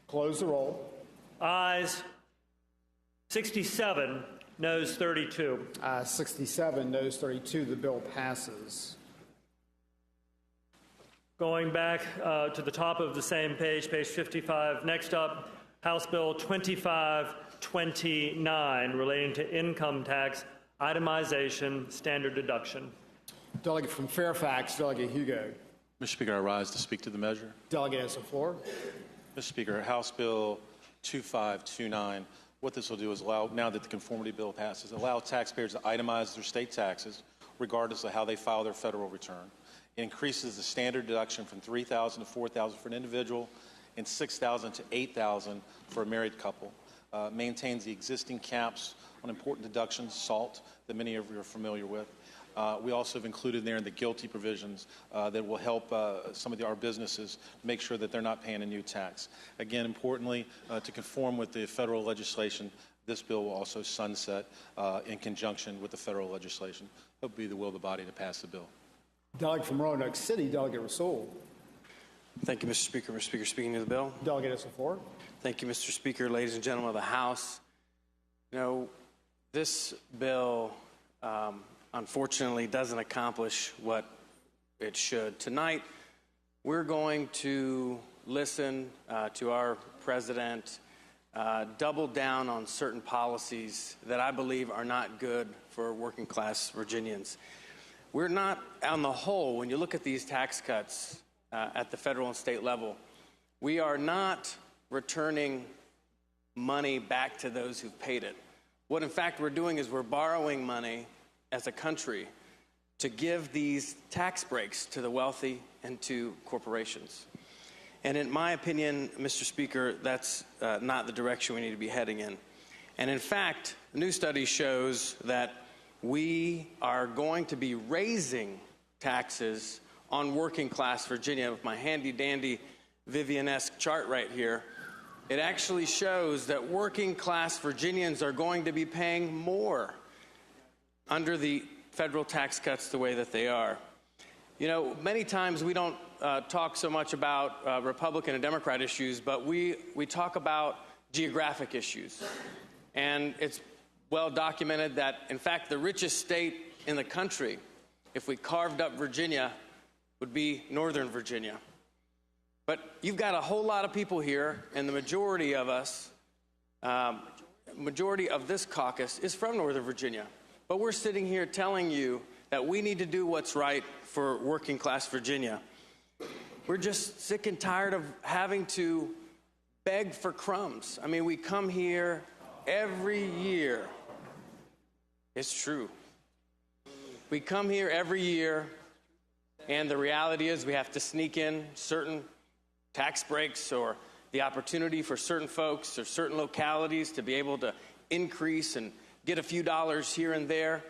Close the roll. Ayes 67, noes 32. 67, noes 32. The bill passes. Going back to the top of the same page, page 55. Next up, House Bill 2529, relating to income tax itemization standard deduction. Delegate from Fairfax, Delegate Hugo. Mr. Speaker, I rise to speak to the measure. Delegate has the floor. Mr. Speaker, House Bill 2529, what this will do is allow, now that the conformity bill passes, allow taxpayers to itemize their state taxes regardless of how they file their federal return. It increases the standard deduction from $3,000 to $4,000 for an individual and $6,000 to $8,000 for a married couple. Maintains the existing caps on important deductions, SALT, that many of you are familiar with. We also have included there in the GILTI provisions that will help some of our businesses make sure that they're not paying a new tax. Again, importantly, to conform with the federal legislation, this bill will also sunset in conjunction with the federal legislation. Hope it be the will of the body to pass the bill. Delegate from Roanoke City, Delegate Rasoul. Thank you, Mr. Speaker. Mr. Speaker, speaking to the bill. Delegate has the floor. Thank you, Mr. Speaker. Ladies and gentlemen of the House, you know, this bill unfortunately doesn't accomplish what it should. Tonight, we're going to listen to our president double down on certain policies that I believe are not good for working class Virginians. We're not, on the whole, when you look at these tax cuts at the federal and state level, we are not returning money back to those who've paid it. What, in fact, we're doing is we're borrowing money as a country to give these tax breaks to the wealthy and to corporations. And in my opinion, Mr. Speaker, that's not the direction we need to be heading in. And in fact, a new study shows that we are going to be raising taxes on working class Virginia. With my handy-dandy Vivian-esque chart right here, it actually shows that working class Virginians are going to be paying more under the federal tax cuts the way that they are. You know, many times we don't talk so much about Republican and Democrat issues, but we talk about geographic issues. And it's well documented that, in fact, the richest state in the country, if we carved up Virginia, would be Northern Virginia. But you've got a whole lot of people here, and the majority of us, majority of this caucus is from Northern Virginia. But we're sitting here telling you that we need to do what's right for working class Virginia. We're just sick and tired of having to beg for crumbs. I mean, we come here every year. It's true. We come here every year, and the reality is we have to sneak in certain tax breaks or the opportunity for certain folks or certain localities to be able to increase and get a few dollars here and there,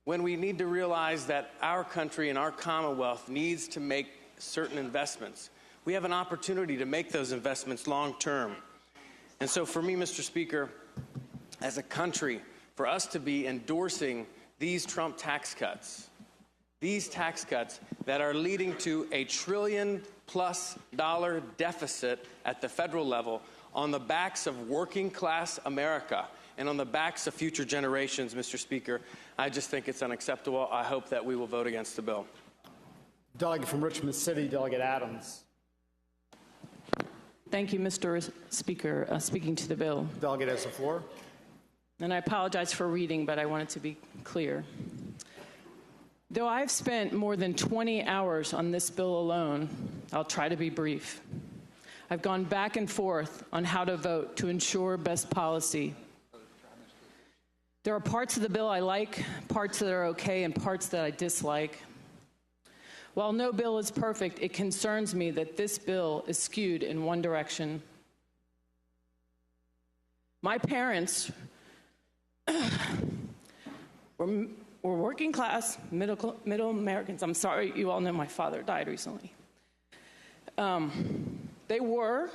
when we need to realize that our country and our Commonwealth needs to make certain investments. We have an opportunity to make those investments long term. And so for me, Mr. Speaker, as a country, for us to be endorsing these Trump tax cuts, these tax cuts that are leading to $1 trillion+ deficit at the federal level on the backs of working class America and on the backs of future generations, Mr. Speaker, I just think it's unacceptable. I hope that we will vote against the bill. Delegate from Richmond City, Delegate Adams. Thank you, Mr. Speaker. Speaking to the bill. Delegate has the floor. And I apologize for reading, but I wanted to be clear. Though I've spent more than 20 hours on this bill alone, I'll try to be brief. I've gone back and forth on how to vote to ensure best policy. There are parts of the bill I like, parts that are okay, and parts that I dislike. While no bill is perfect, it concerns me that this bill is skewed in one direction. My parents were working class, middle Americans. I'm sorry, you all know my father died recently. They were,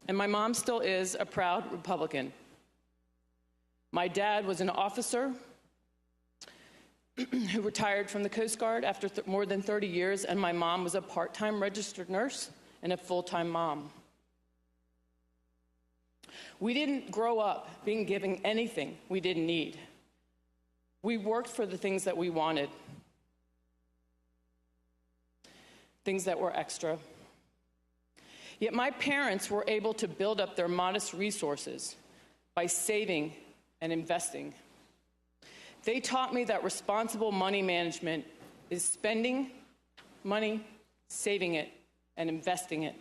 and my mom still is, a proud Republican. My dad was an officer who retired from the Coast Guard after more than 30 years, and my mom was a part-time registered nurse and a full-time mom. We didn't grow up being given anything we didn't need. We worked for the things that we wanted, things that were extra. Yet my parents were able to build up their modest resources by saving and investing. They taught me that responsible money management is spending money, saving it, and investing it.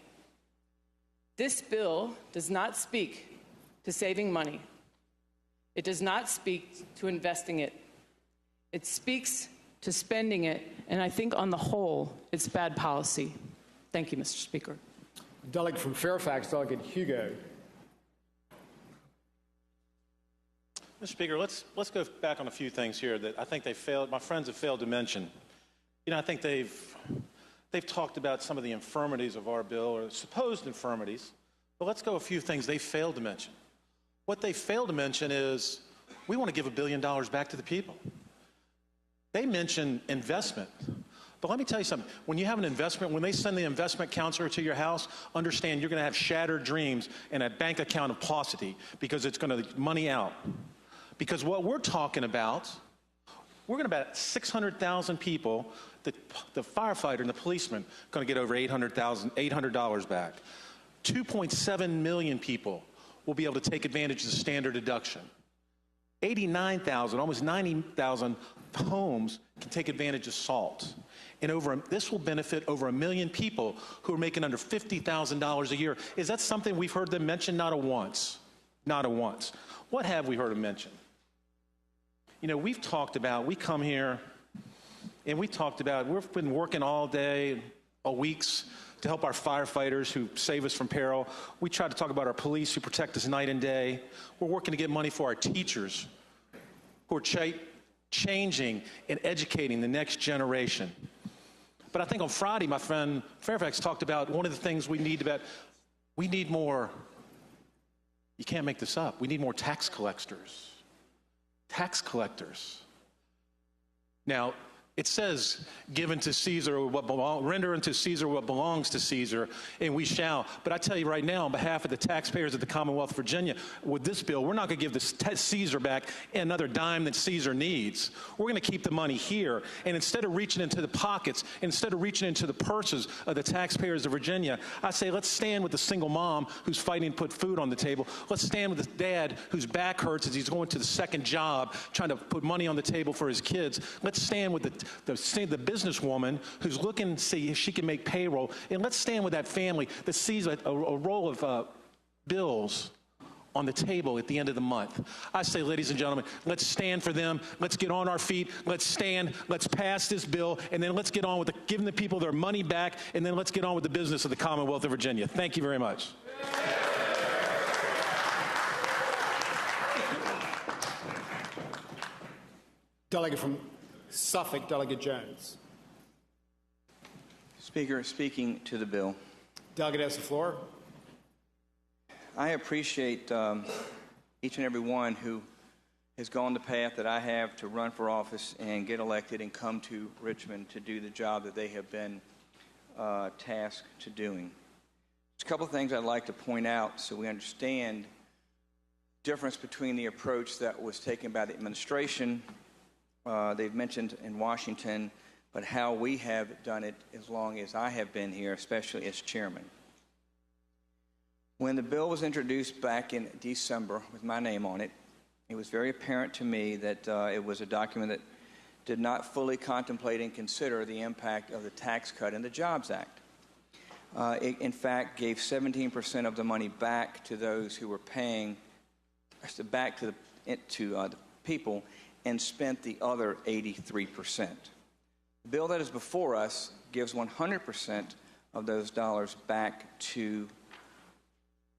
This bill does not speak to saving money. It does not speak to investing it. It speaks to spending it, and I think on the whole, it's bad policy. Thank you, Mr. Speaker. Delegate from Fairfax, Delegate Hugo. Mr. Speaker, let's go back on a few things here that I think my friends have failed to mention. I think they've talked about some of the infirmities of our bill, or supposed infirmities, but let's go a few things they failed to mention. What they failed to mention is we want to give $1 billion back to the people. They mention investment. But let me tell you something. When you have an investment, when they send the investment counselor to your house, understand you're going to have shattered dreams and a bank account of paucity because it's going to money out. Because what we're talking about, we're going to about 600,000 people, the firefighter and the policeman going to get over $800 back. 2.7 million people will be able to take advantage of the standard deduction. 89,000, almost 90,000 homes can take advantage of SALT. And this will benefit over 1 million people who are making under $50,000 a year. Is that something we've heard them mention? Not a once. Not a once. What have we heard them mention? We've talked about, we come here and we talked about, we've been working all day, all weeks, to help our firefighters who save us from peril. We try to talk about our police who protect us night and day. We're working to get money for our teachers who are changing and educating the next generation. But I think on Friday, my friend Fairfax talked about one of the things we need more, you can't make this up, we need more tax collectors. Tax collectors. Now, it says, given to Caesar render unto Caesar what belongs to Caesar, and we shall. But I tell you right now, on behalf of the taxpayers of the Commonwealth of Virginia, with this bill, we're not going to give the Caesar back another dime that Caesar needs. We're going to keep the money here. And instead of reaching into the pockets, instead of reaching into the purses of the taxpayers of Virginia, I say let's stand with the single mom who's fighting to put food on the table. Let's stand with the dad whose back hurts as he's going to the second job, trying to put money on the table for his kids. Let's stand with the businesswoman who's looking to see if she can make payroll. And let's stand with that family that sees a roll of bills on the table at the end of the month. I say, ladies and gentlemen, let's stand for them. Let's get on our feet. Let's stand. Let's pass this bill. And then let's get on with giving the people their money back. And then let's get on with the business of the Commonwealth of Virginia. Thank you very much. Delegate from Suffolk, Delegate Jones. Speaker, speaking to the bill. Delegate has the floor. I appreciate each and every one who has gone the path that I have to run for office and get elected and come to Richmond to do the job that they have been tasked to doing. There's a couple of things I'd like to point out so we understand the difference between the approach that was taken by the administration they've mentioned in Washington, but how we have done it as long as I have been here, especially as chairman. When the bill was introduced back in December with my name on it, it was very apparent to me that it was a document that did not fully contemplate and consider the impact of the tax cut and the Jobs Act. It, in fact, gave 17% of the money back to those who were paying, back to the people, and spent the other 83%. The bill that is before us gives 100% of those dollars back to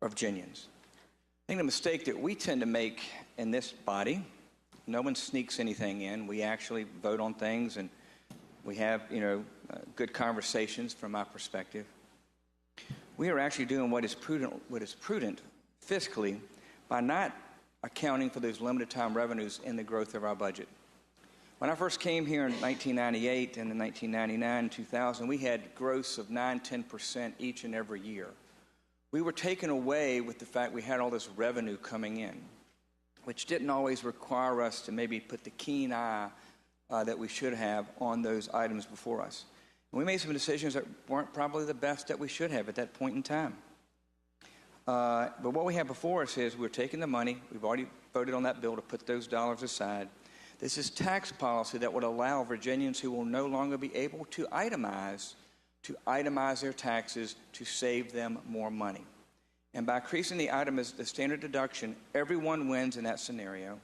Virginians. I think the mistake that we tend to make in this body, no one sneaks anything in. We actually vote on things, and we have, good conversations from my perspective. We are actually doing what is prudent fiscally by not accounting for those limited time revenues in the growth of our budget. When I first came here in 1998 and in 1999 and 2000, we had growths of 9-10% each and every year. we were taken away with the fact we had all this revenue coming in, which didn't always require us to maybe put the keen eye that we should have on those items before us. And we made some decisions that weren't probably the best that we should have at that point in time. But what we have before us is we're taking the money. We've already voted on that bill to put those dollars aside. This is tax policy that would allow Virginians who will no longer be able to itemize their taxes to save them more money. And by increasing the standard deduction, everyone wins in that scenario.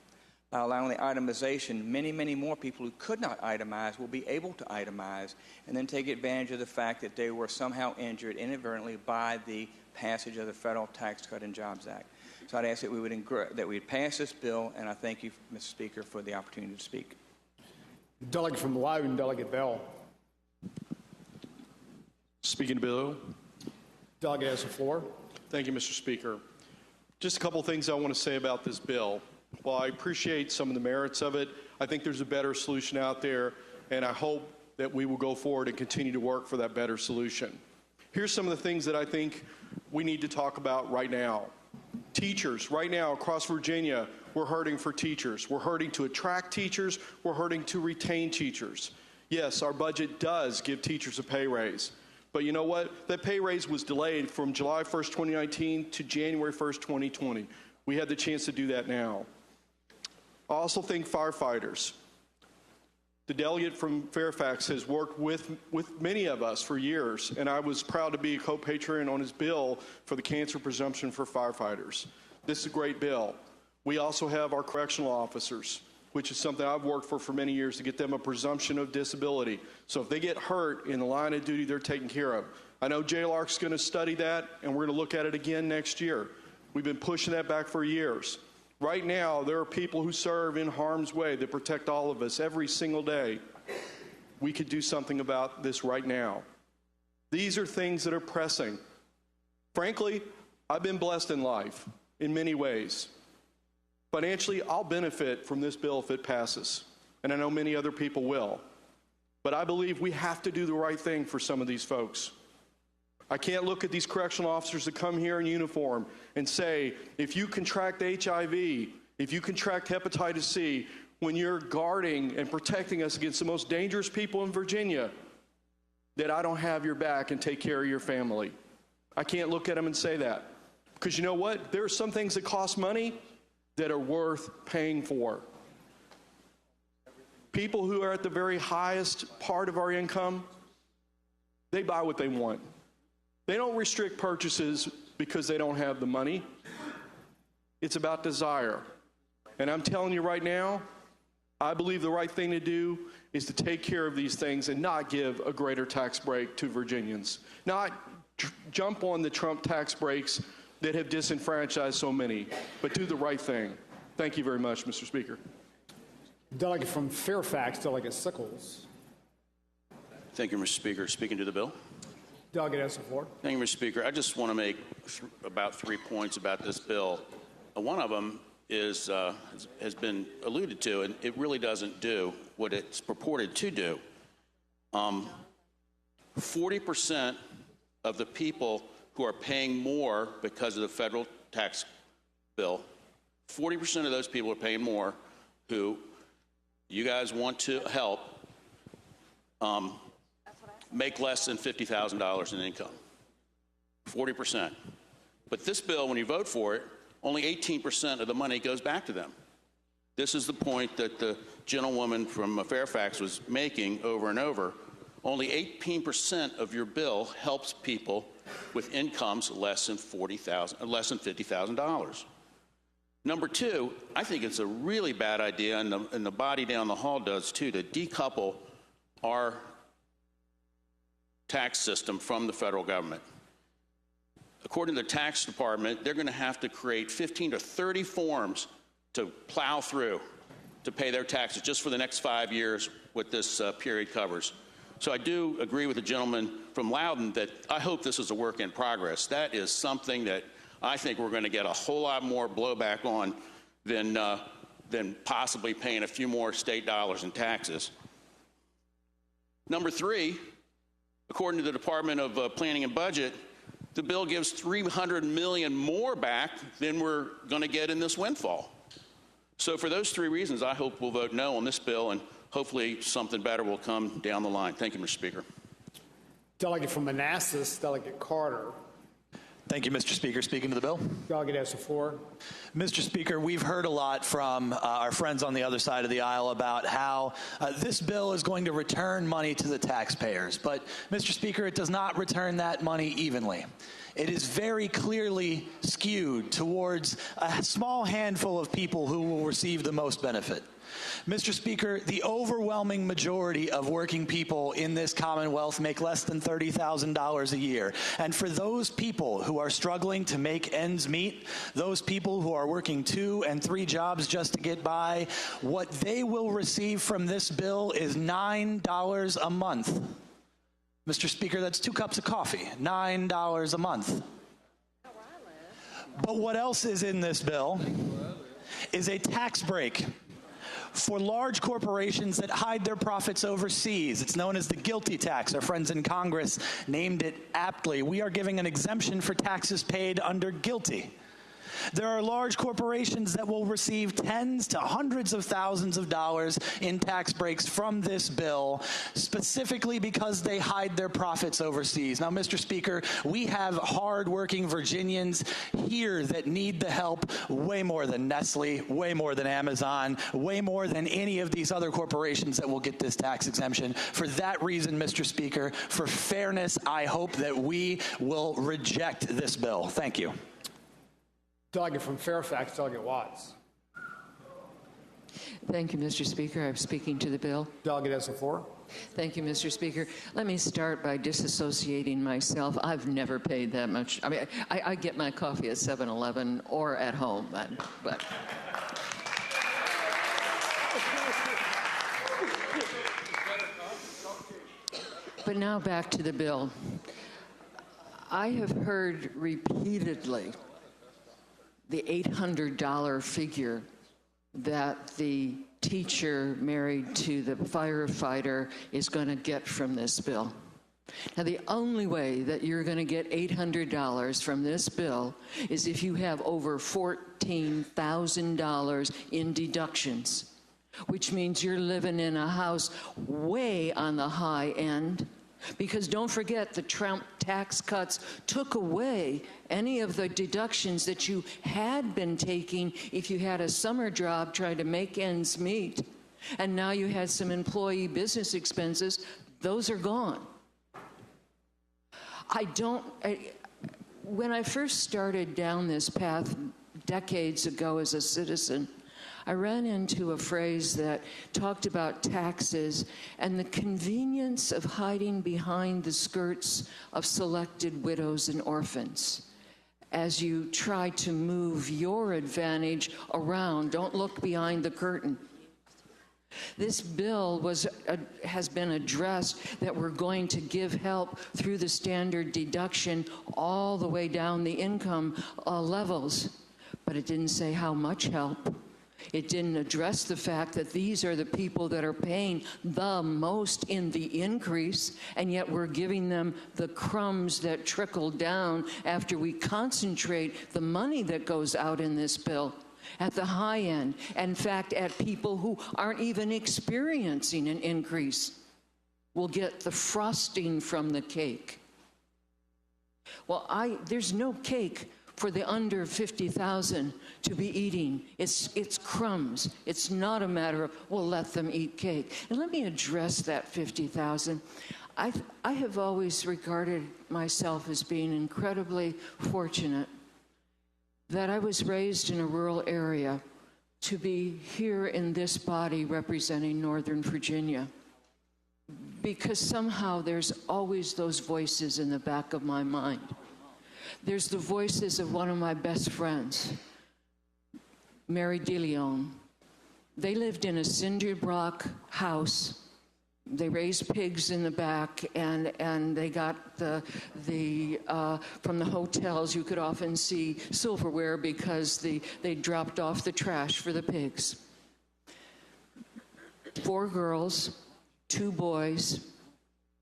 By allowing the itemization, many, many more people who could not itemize will be able to itemize and then take advantage of the fact that they were somehow injured inadvertently by the passage of the Federal Tax Cut and Jobs Act. So I'd ask that we would pass this bill, and I thank you, Mr. Speaker, for the opportunity to speak. Delegate from Loudoun, Delegate Bell. Speaking to bill. Delegate has the floor. Thank you, Mr. Speaker. Just a couple of things I want to say about this bill. While I appreciate some of the merits of it, I think there's a better solution out there, and I hope that we will go forward and continue to work for that better solution. Here's some of the things that I think we need to talk about right now. Teachers, right now across Virginia, we're hurting for teachers. We're hurting to attract teachers. We're hurting to retain teachers. Yes, our budget does give teachers a pay raise. But you know what? That pay raise was delayed from July 1st, 2019 to January 1st, 2020. We had the chance to do that now. I also think firefighters. The delegate from Fairfax has worked with many of us for years, and I was proud to be a co-patron on his bill for the cancer presumption for firefighters. This is a great bill. We also have our correctional officers, which is something I've worked for many years, to get them a presumption of disability. So if they get hurt in the line of duty, they're taken care of. I know LaRock's going to study that, and we're going to look at it again next year. We've been pushing that back for years. Right now, there are people who serve in harm's way that protect all of us every single day. We could do something about this right now. These are things that are pressing. Frankly, I've been blessed in life in many ways. Financially, I'll benefit from this bill if it passes, and I know many other people will. But I believe we have to do the right thing for some of these folks. I can't look at these correctional officers that come here in uniform and say, if you contract HIV, if you contract hepatitis C, when you're guarding and protecting us against the most dangerous people in Virginia, that I don't have your back and take care of your family. I can't look at them and say that. Because you know what? There are some things that cost money that are worth paying for. People who are at the very highest part of our income, they buy what they want. They don't restrict purchases because they don't have the money. It's about desire. And I'm telling you right now, I believe the right thing to do is to take care of these things and not give a greater tax break to Virginians. Not jump on the Trump tax breaks that have disenfranchised so many, but do the right thing. Thank you very much, Mr. Speaker. Delegate from Fairfax, Delegate Sickles. Thank you, Mr. Speaker. Speaking to the bill. Delegate has the floor. Thank you, Mr. Speaker. I just want to make about 3 points about this bill. One of them is has been alluded to, and it really doesn't do what it's purported to do. 40% of the people who are paying more because of the federal tax bill, 40% of those people are paying more who you guys want to help make less than $50,000 in income. 40%. But this bill, when you vote for it, only 18% of the money goes back to them. This is the point that the gentlewoman from Fairfax was making over and over. Only 18% of your bill helps people with incomes less than $50,000. Number two, I think it's a really bad idea, and the body down the hall does too, to decouple our tax system from the federal government. According to the tax department, they're going to have to create 15 to 30 forms to plow through to pay their taxes just for the next 5 years, what this period covers. So I do agree with the gentleman from Loudoun that I hope this is a work in progress. That is something that I think we're going to get a whole lot more blowback on than possibly paying a few more state dollars in taxes. Number three, according to the Department of Planning and Budget, The bill gives $300 million more back than we're going to get in this windfall. So for those three reasons, I hope we'll vote no on this bill, and hopefully something better will come down the line. Thank you, Mr. Speaker. Delegate from Manassas, Delegate Carter. Thank you, Mr. Speaker. Speaking to the bill. Delegate has the floor. Mr. Speaker, we've heard a lot from our friends on the other side of the aisle about how this bill is going to return money to the taxpayers. But, Mr. Speaker, it does not return that money evenly. It is very clearly skewed towards a small handful of people who will receive the most benefit. Mr. Speaker, the overwhelming majority of working people in this Commonwealth make less than $30,000 a year. And for those people who are struggling to make ends meet, those people who are working 2 and 3 jobs just to get by, what they will receive from this bill is $9 a month. Mr. Speaker, that's 2 cups of coffee, $9 a month. But what else is in this bill is a tax break for large corporations that hide their profits overseas. It's known as the GILTI tax. Our friends in Congress named it aptly. We are giving an exemption for taxes paid under GILTI. There are large corporations that will receive tens to hundreds of thousands of dollars in tax breaks from this bill, specifically because they hide their profits overseas. Now, Mr. Speaker, we have hard-working Virginians here that need the help way more than Nestle, way more than Amazon, way more than any of these other corporations that will get this tax exemption. For that reason, Mr. Speaker, for fairness, I hope that we will reject this bill. Thank you. Delegate from Fairfax, Delegate Watts. Thank you, Mr. Speaker. I'm speaking to the bill. Delegate has the floor. Thank you, Mr. Speaker. Let me start by disassociating myself. I've never paid that much. I mean, I get my coffee at 7-Eleven or at home, but But now back to the bill. I have heard repeatedly the $800 figure that the teacher married to the firefighter is going to get from this bill. Now, the only way that you're going to get $800 from this bill is if you have over $14,000 in deductions, which means you're living in a house way on the high end. Because don't forget, the Trump tax cuts took away any of the deductions that you had been taking if you had a summer job trying to make ends meet. And now you had some employee business expenses. Those are gone. When I first started down this path decades ago as a citizen, I ran into a phrase that talked about taxes and the convenience of hiding behind the skirts of selected widows and orphans as you try to move your advantage around. Don't look behind the curtain. This bill has been addressed that we're going to give help through the standard deduction all the way down the income levels, but it didn't say how much help. It didn't address the fact that these are the people that are paying the most in the increase, and yet we're giving them the crumbs that trickle down after we concentrate the money that goes out in this bill at the high end. In fact, at people who aren't even experiencing an increase will get the frosting from the cake. Well, there's no cake for the under 50,000 to be eating. It's crumbs. It's not a matter of, well, let them eat cake. And let me address that 50,000. I have always regarded myself as being incredibly fortunate that I was raised in a rural area to be here in this body representing Northern Virginia. Because somehow there's always those voices in the back of my mind. There's the voices of one of my best friends, Mary DeLeon. They lived in a cinder block house. They raised pigs in the back, and they got from the hotels. You could often see silverware because they dropped off the trash for the pigs. 4 girls, 2 boys,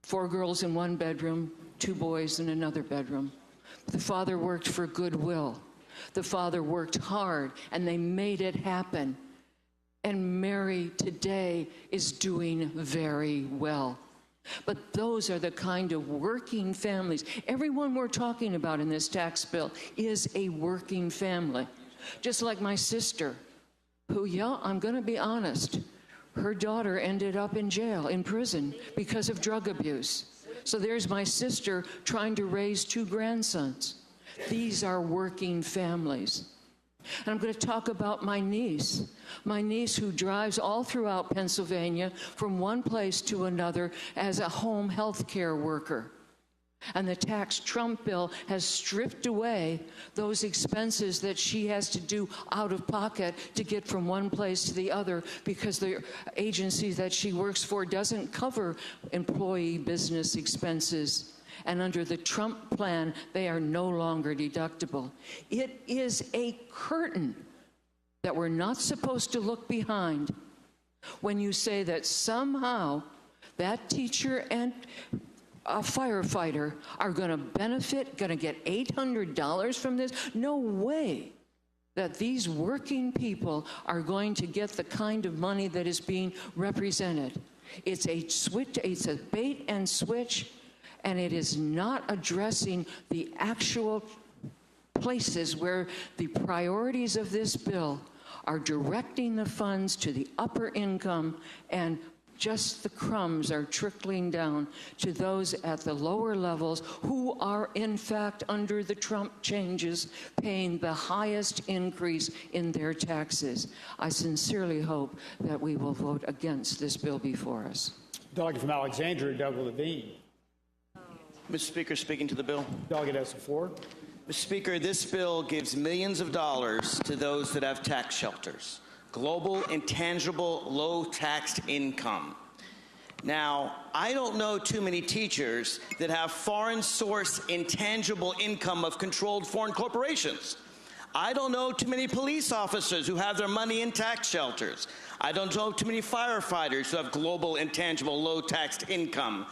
4 girls in one bedroom, 2 boys in another bedroom. The father worked for Goodwill. The father worked hard, and they made it happen. And Mary today is doing very well. But those are the kind of working families. Everyone we're talking about in this tax bill is a working family. Just like my sister, who, I'm going to be honest, her daughter ended up in jail, in prison, because of drug abuse. So there's my sister trying to raise 2 grandsons. These are working families. And I'm going to talk about my niece who drives all throughout Pennsylvania from one place to another as a home health care worker. And the tax Trump bill has stripped away those expenses that she has to do out of pocket to get from one place to the other, because the agency that she works for doesn't cover employee business expenses. And under the Trump plan, they are no longer deductible. It is a curtain that we're not supposed to look behind when you say that somehow that teacher and a firefighter are going to benefit, going to get $800 from this. No way that these working people are going to get the kind of money that is being represented. It's a switch, it's a bait and switch, and it is not addressing the actual places where the priorities of this bill are directing the funds to the upper income, and just the crumbs are trickling down to those at the lower levels who are, in fact, under the Trump changes, paying the highest increase in their taxes. I sincerely hope that we will vote against this bill before us. Delegate from Alexandria, Douglas Levine. Mr. Speaker, speaking to the bill. Delegate has the floor. Mr. Speaker, this bill gives millions of dollars to those that have tax shelters. Global, intangible, low-taxed income. Now, I don't know too many teachers that have foreign source intangible income of controlled foreign corporations. I don't know too many police officers who have their money in tax shelters. I don't know too many firefighters who have global, intangible, low-taxed income.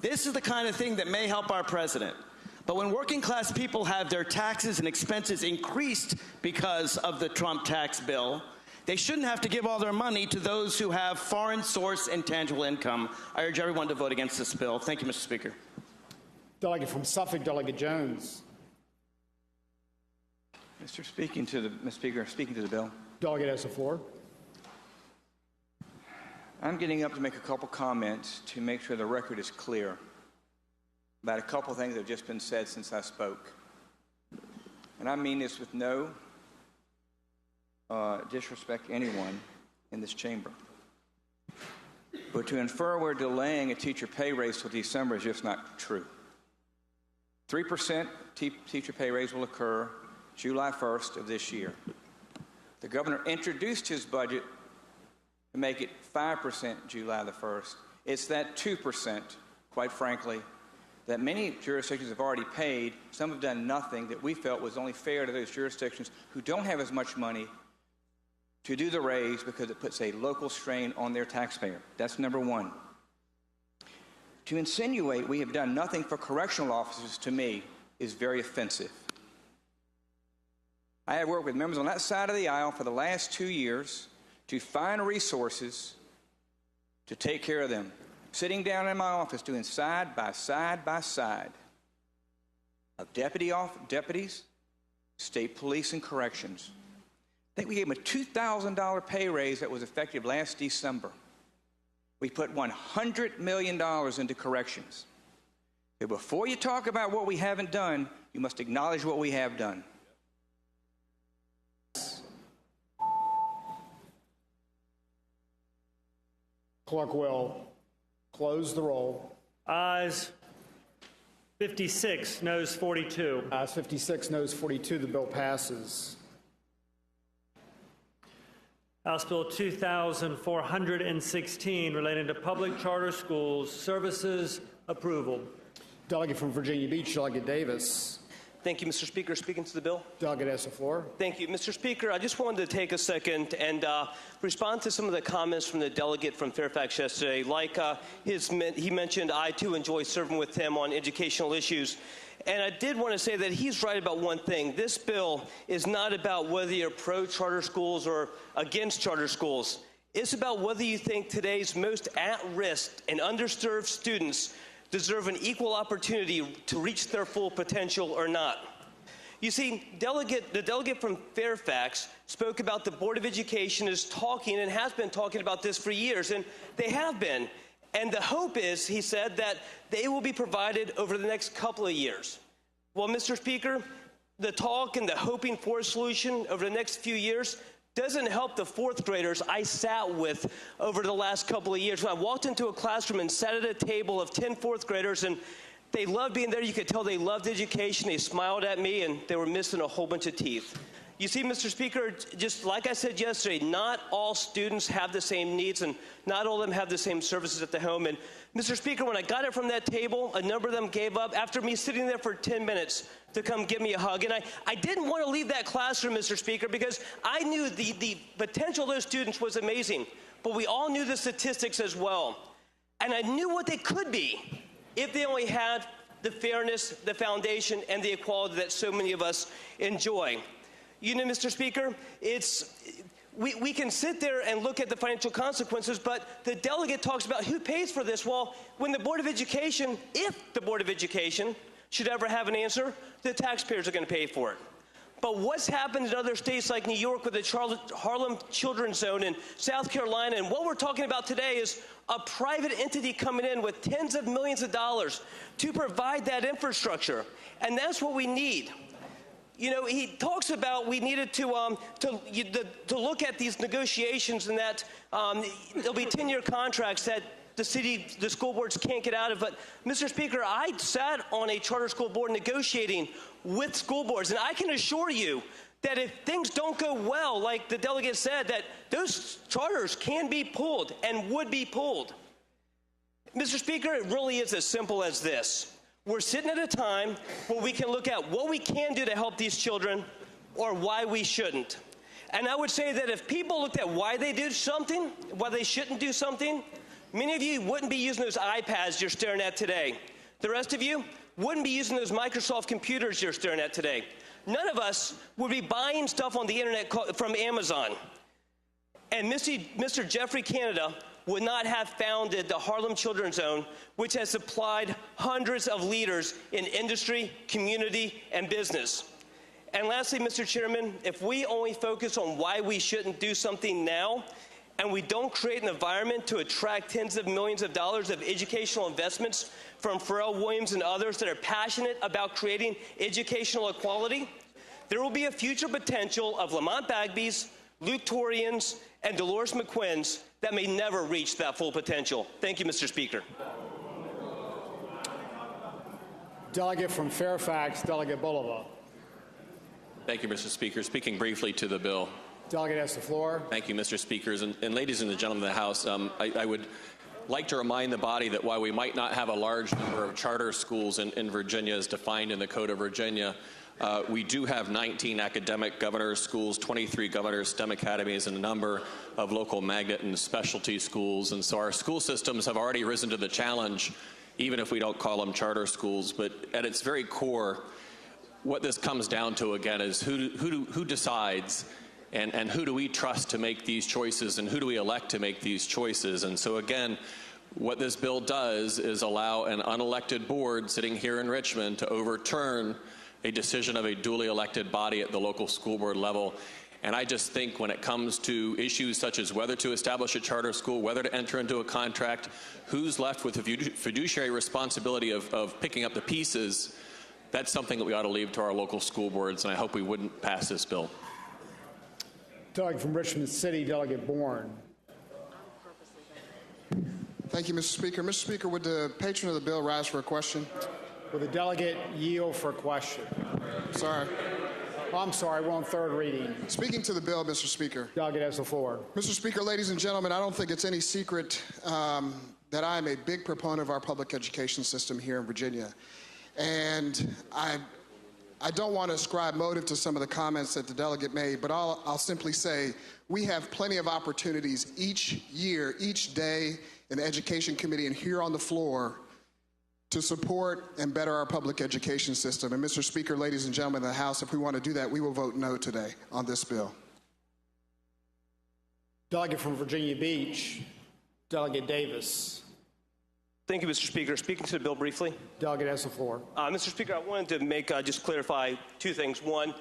This is the kind of thing that may help our president. But when working class people have their taxes and expenses increased because of the Trump tax bill, they shouldn't have to give all their money to those who have foreign source intangible income. I urge everyone to vote against this bill. Thank you, Mr. Speaker. Delegate from Suffolk, Delegate Jones. Mr. Speaker, speaking to the bill. Delegate has the floor. I'm getting up to make a couple comments to make sure the record is clear about a couple things that have just been said since I spoke. And I mean this with no disrespect to anyone in this chamber. But to infer we're delaying a teacher pay raise till December is just not true. 3% teacher pay raise will occur July 1st of this year. The governor introduced his budget to make it 5% July the 1st. It's that 2%, quite frankly, that many jurisdictions have already paid. Some have done nothing that we felt was only fair to those jurisdictions who don't have as much money to do the raise because it puts a local strain on their taxpayer. That's number one. To insinuate we have done nothing for correctional officers, to me, is very offensive. I have worked with members on that side of the aisle for the last 2 years to find resources to take care of them. Sitting down in my office doing side by side of deputies, state police, and corrections. I think we gave them a $2,000 pay raise that was effective last December. We put $100 million into corrections. So before you talk about what we haven't done, you must acknowledge what we have done. Clerk will close the roll. Ayes 56, noes 42. Ayes 56, noes 42. The bill passes. House Bill 2416 relating to public charter schools services approval. Delegate from Virginia Beach, Delegate Davis. Thank you, Mr. Speaker. Speaking to the bill. Delegate has the floor. Thank you, Mr. Speaker. I just wanted to take a second and respond to some of the comments from the delegate from Fairfax yesterday. Like he mentioned, I too enjoy serving with him on educational issues. And I did want to say that he's right about one thing. This bill is not about whether you're pro-charter schools or against charter schools. It's about whether you think today's most at-risk and underserved students deserve an equal opportunity to reach their full potential or not. You see, the delegate from Fairfax spoke about the Board of Education is talking and has been talking about this for years, and they have been. And the hope is, he said, that they will be provided over the next couple of years. Well, Mr. Speaker, the talk and the hoping for a solution over the next few years doesn't help the fourth graders I sat with over the last couple of years. When I walked into a classroom and sat at a table of 10 fourth graders, and they loved being there. You could tell they loved education. They smiled at me, and they were missing a whole bunch of teeth. You see, Mr. Speaker, just like I said yesterday, not all students have the same needs, and not all of them have the same services at the home. And, Mr. Speaker, when I got it from that table, a number of them gave up after me sitting there for 10 minutes to come give me a hug. And I didn't want to leave that classroom, Mr. Speaker, because I knew the potential of those students was amazing. But we all knew the statistics as well. And I knew what they could be if they only had the fairness, the foundation, and the equality that so many of us enjoy. You know, Mr. Speaker, we can sit there and look at the financial consequences, but the delegate talks about who pays for this. Well, when the Board of Education, if the Board of Education should ever have an answer, the taxpayers are going to pay for it. But what's happened in other states like New York with the Harlem Children's Zone and South Carolina, and what we're talking about today is a private entity coming in with tens of millions of dollars to provide that infrastructure. And that's what we need. You know, he talks about we needed to look at these negotiations and that there'll be 10-year contracts that the school boards can't get out of. But, Mr. Speaker, I sat on a charter school board negotiating with school boards, and I can assure you that if things don't go well, like the delegate said, that those charters can be pulled and would be pulled. Mr. Speaker, it really is as simple as this. We're sitting at a time where we can look at what we can do to help these children or why we shouldn't. And I would say that if people looked at why they do something, why they shouldn't do something, many of you wouldn't be using those iPads you're staring at today. The rest of you wouldn't be using those Microsoft computers you're staring at today. None of us would be buying stuff on the internet from Amazon. And Mr. Jeffrey Canada would not have founded the Harlem Children's Zone, which has supplied hundreds of leaders in industry, community, and business. And lastly, Mr. Chairman, if we only focus on why we shouldn't do something now, and we don't create an environment to attract tens of millions of dollars of educational investments from Pharrell Williams and others that are passionate about creating educational equality, there will be a future potential of Lamont Bagby's, Luke Torian's, and Dolores McQuinn's that may never reach that full potential. Thank you, Mr. Speaker. Delegate from Fairfax, Delegate Bulova. Thank you, Mr. Speaker. Speaking briefly to the bill. Delegate has the floor. Thank you, Mr. Speakers. And ladies and gentlemen of the House, I would like to remind the body that while we might not have a large number of charter schools in Virginia as defined in the Code of Virginia, we do have 19 academic governors schools, 23 governors STEM academies, and a number of local magnet and specialty schools. And so our school systems have already risen to the challenge, even if we don't call them charter schools. But at its very core, what this comes down to, again, is who decides and who do we trust to make these choices, and who do we elect to make these choices. And so, again, what this bill does is allow an unelected board sitting here in Richmond to overturn a decision of a duly elected body at the local school board level. And I just think when it comes to issues such as whether to establish a charter school, whether to enter into a contract, who's left with the fiduciary responsibility of picking up the pieces, that's something that we ought to leave to our local school boards, and I hope we wouldn't pass this bill. Delegate from Richmond City, Delegate Bourne. Thank you, Mr. Speaker. Mr. Speaker, would the patron of the bill rise for a question? Will the delegate yield for a question? Sorry. Oh, I'm sorry, we're on third reading. Speaking to the bill, Mr. Speaker. Delegate has the floor. Mr. Speaker, ladies and gentlemen, I don't think it's any secret that I am a big proponent of our public education system here in Virginia. And I don't want to ascribe motive to some of the comments that the delegate made, but I'll simply say we have plenty of opportunities each year, each day in the Education Committee and here on the floor to support and better our public education system. And Mr. Speaker, ladies and gentlemen of the House, if we want to do that, we will vote no today on this bill. Delegate from Virginia Beach, Delegate Davis. Thank you, Mr. Speaker. Speaking to the bill briefly. Delegate has the floor. Mr. Speaker, I wanted to make just clarify two things. One,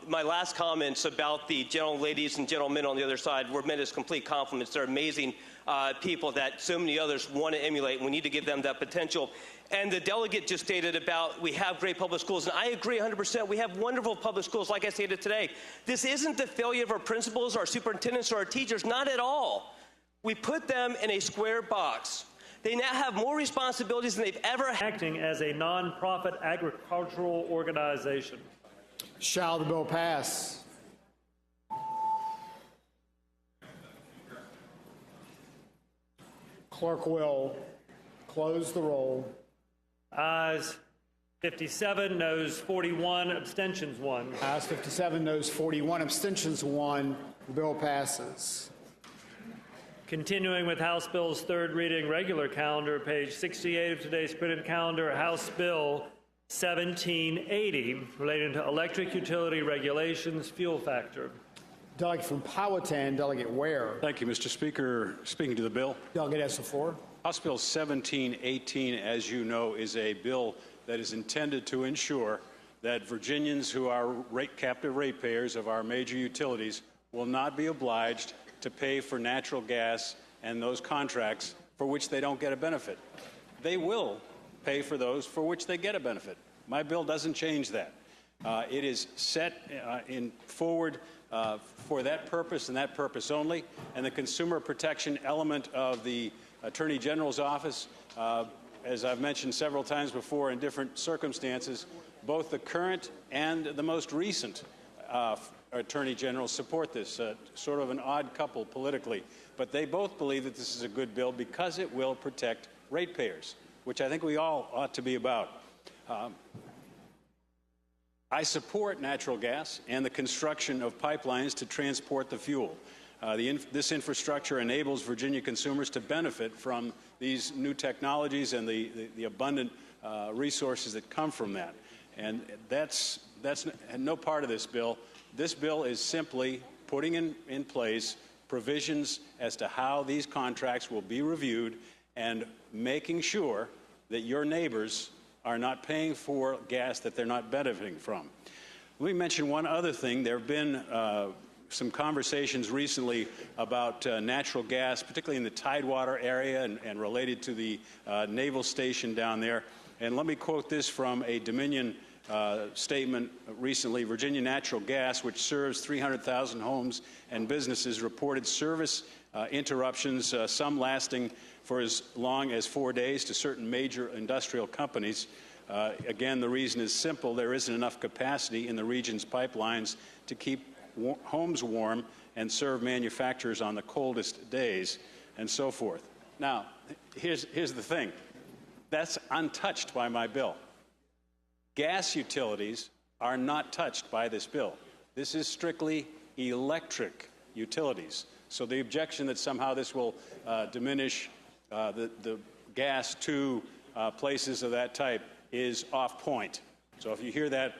my last comments about the gentle ladies and gentlemen on the other side were meant as complete compliments. They're amazing people that so many others want to emulate, and we need to give them that potential. And the delegate just stated about we have great public schools, and I agree 100%. We have wonderful public schools, like I stated today. This isn't the failure of our principals, our superintendents, or our teachers, not at all. We put them in a square box. They now have more responsibilities than they've ever had. Acting as a non-profit agricultural organization. Shall the bill pass? Clerk will close the roll. Ayes 57, noes 41, abstentions 1. Ayes 57, noes 41, abstentions 1. The bill passes. Continuing with House Bill's third reading regular calendar, page 68 of today's printed calendar, House Bill 1780, relating to electric utility regulations, fuel factor. Delegate from Powhatan, Delegate Ware. Thank you, Mr. Speaker. Speaking to the bill. Delegate has the floor. House Bill 1718, as you know, is a bill that is intended to ensure that Virginians who are captive ratepayers of our major utilities will not be obliged to pay for natural gas and those contracts for which they don't get a benefit. They will pay for those for which they get a benefit. My bill doesn't change that. It is set forward for that purpose and that purpose only, and the consumer protection element of the Attorney General's office, as I've mentioned several times before in different circumstances, both the current and the most recent Attorney General support this, sort of an odd couple politically. But they both believe that this is a good bill because it will protect ratepayers, which I think we all ought to be about. I support natural gas and the construction of pipelines to transport the fuel. This infrastructure enables Virginia consumers to benefit from these new technologies and the abundant resources that come from that. And that's no part of this bill. This bill is simply putting in place provisions as to how these contracts will be reviewed and making sure that your neighbors are not paying for gas that they're not benefiting from. Let me mention one other thing. There have been some conversations recently about natural gas, particularly in the Tidewater area and related to the naval station down there. And let me quote this from a Dominion statement recently. Virginia Natural Gas, which serves 300,000 homes and businesses, reported service interruptions, some lasting for as long as 4 days to certain major industrial companies. Again, the reason is simple. There isn't enough capacity in the region's pipelines to keep homes warm and serve manufacturers on the coldest days, and so forth. Now, here's the thing. That's untouched by my bill. Gas utilities are not touched by this bill. This is strictly electric utilities. So the objection that somehow this will diminish the gas to places of that type is off point. So if you hear that,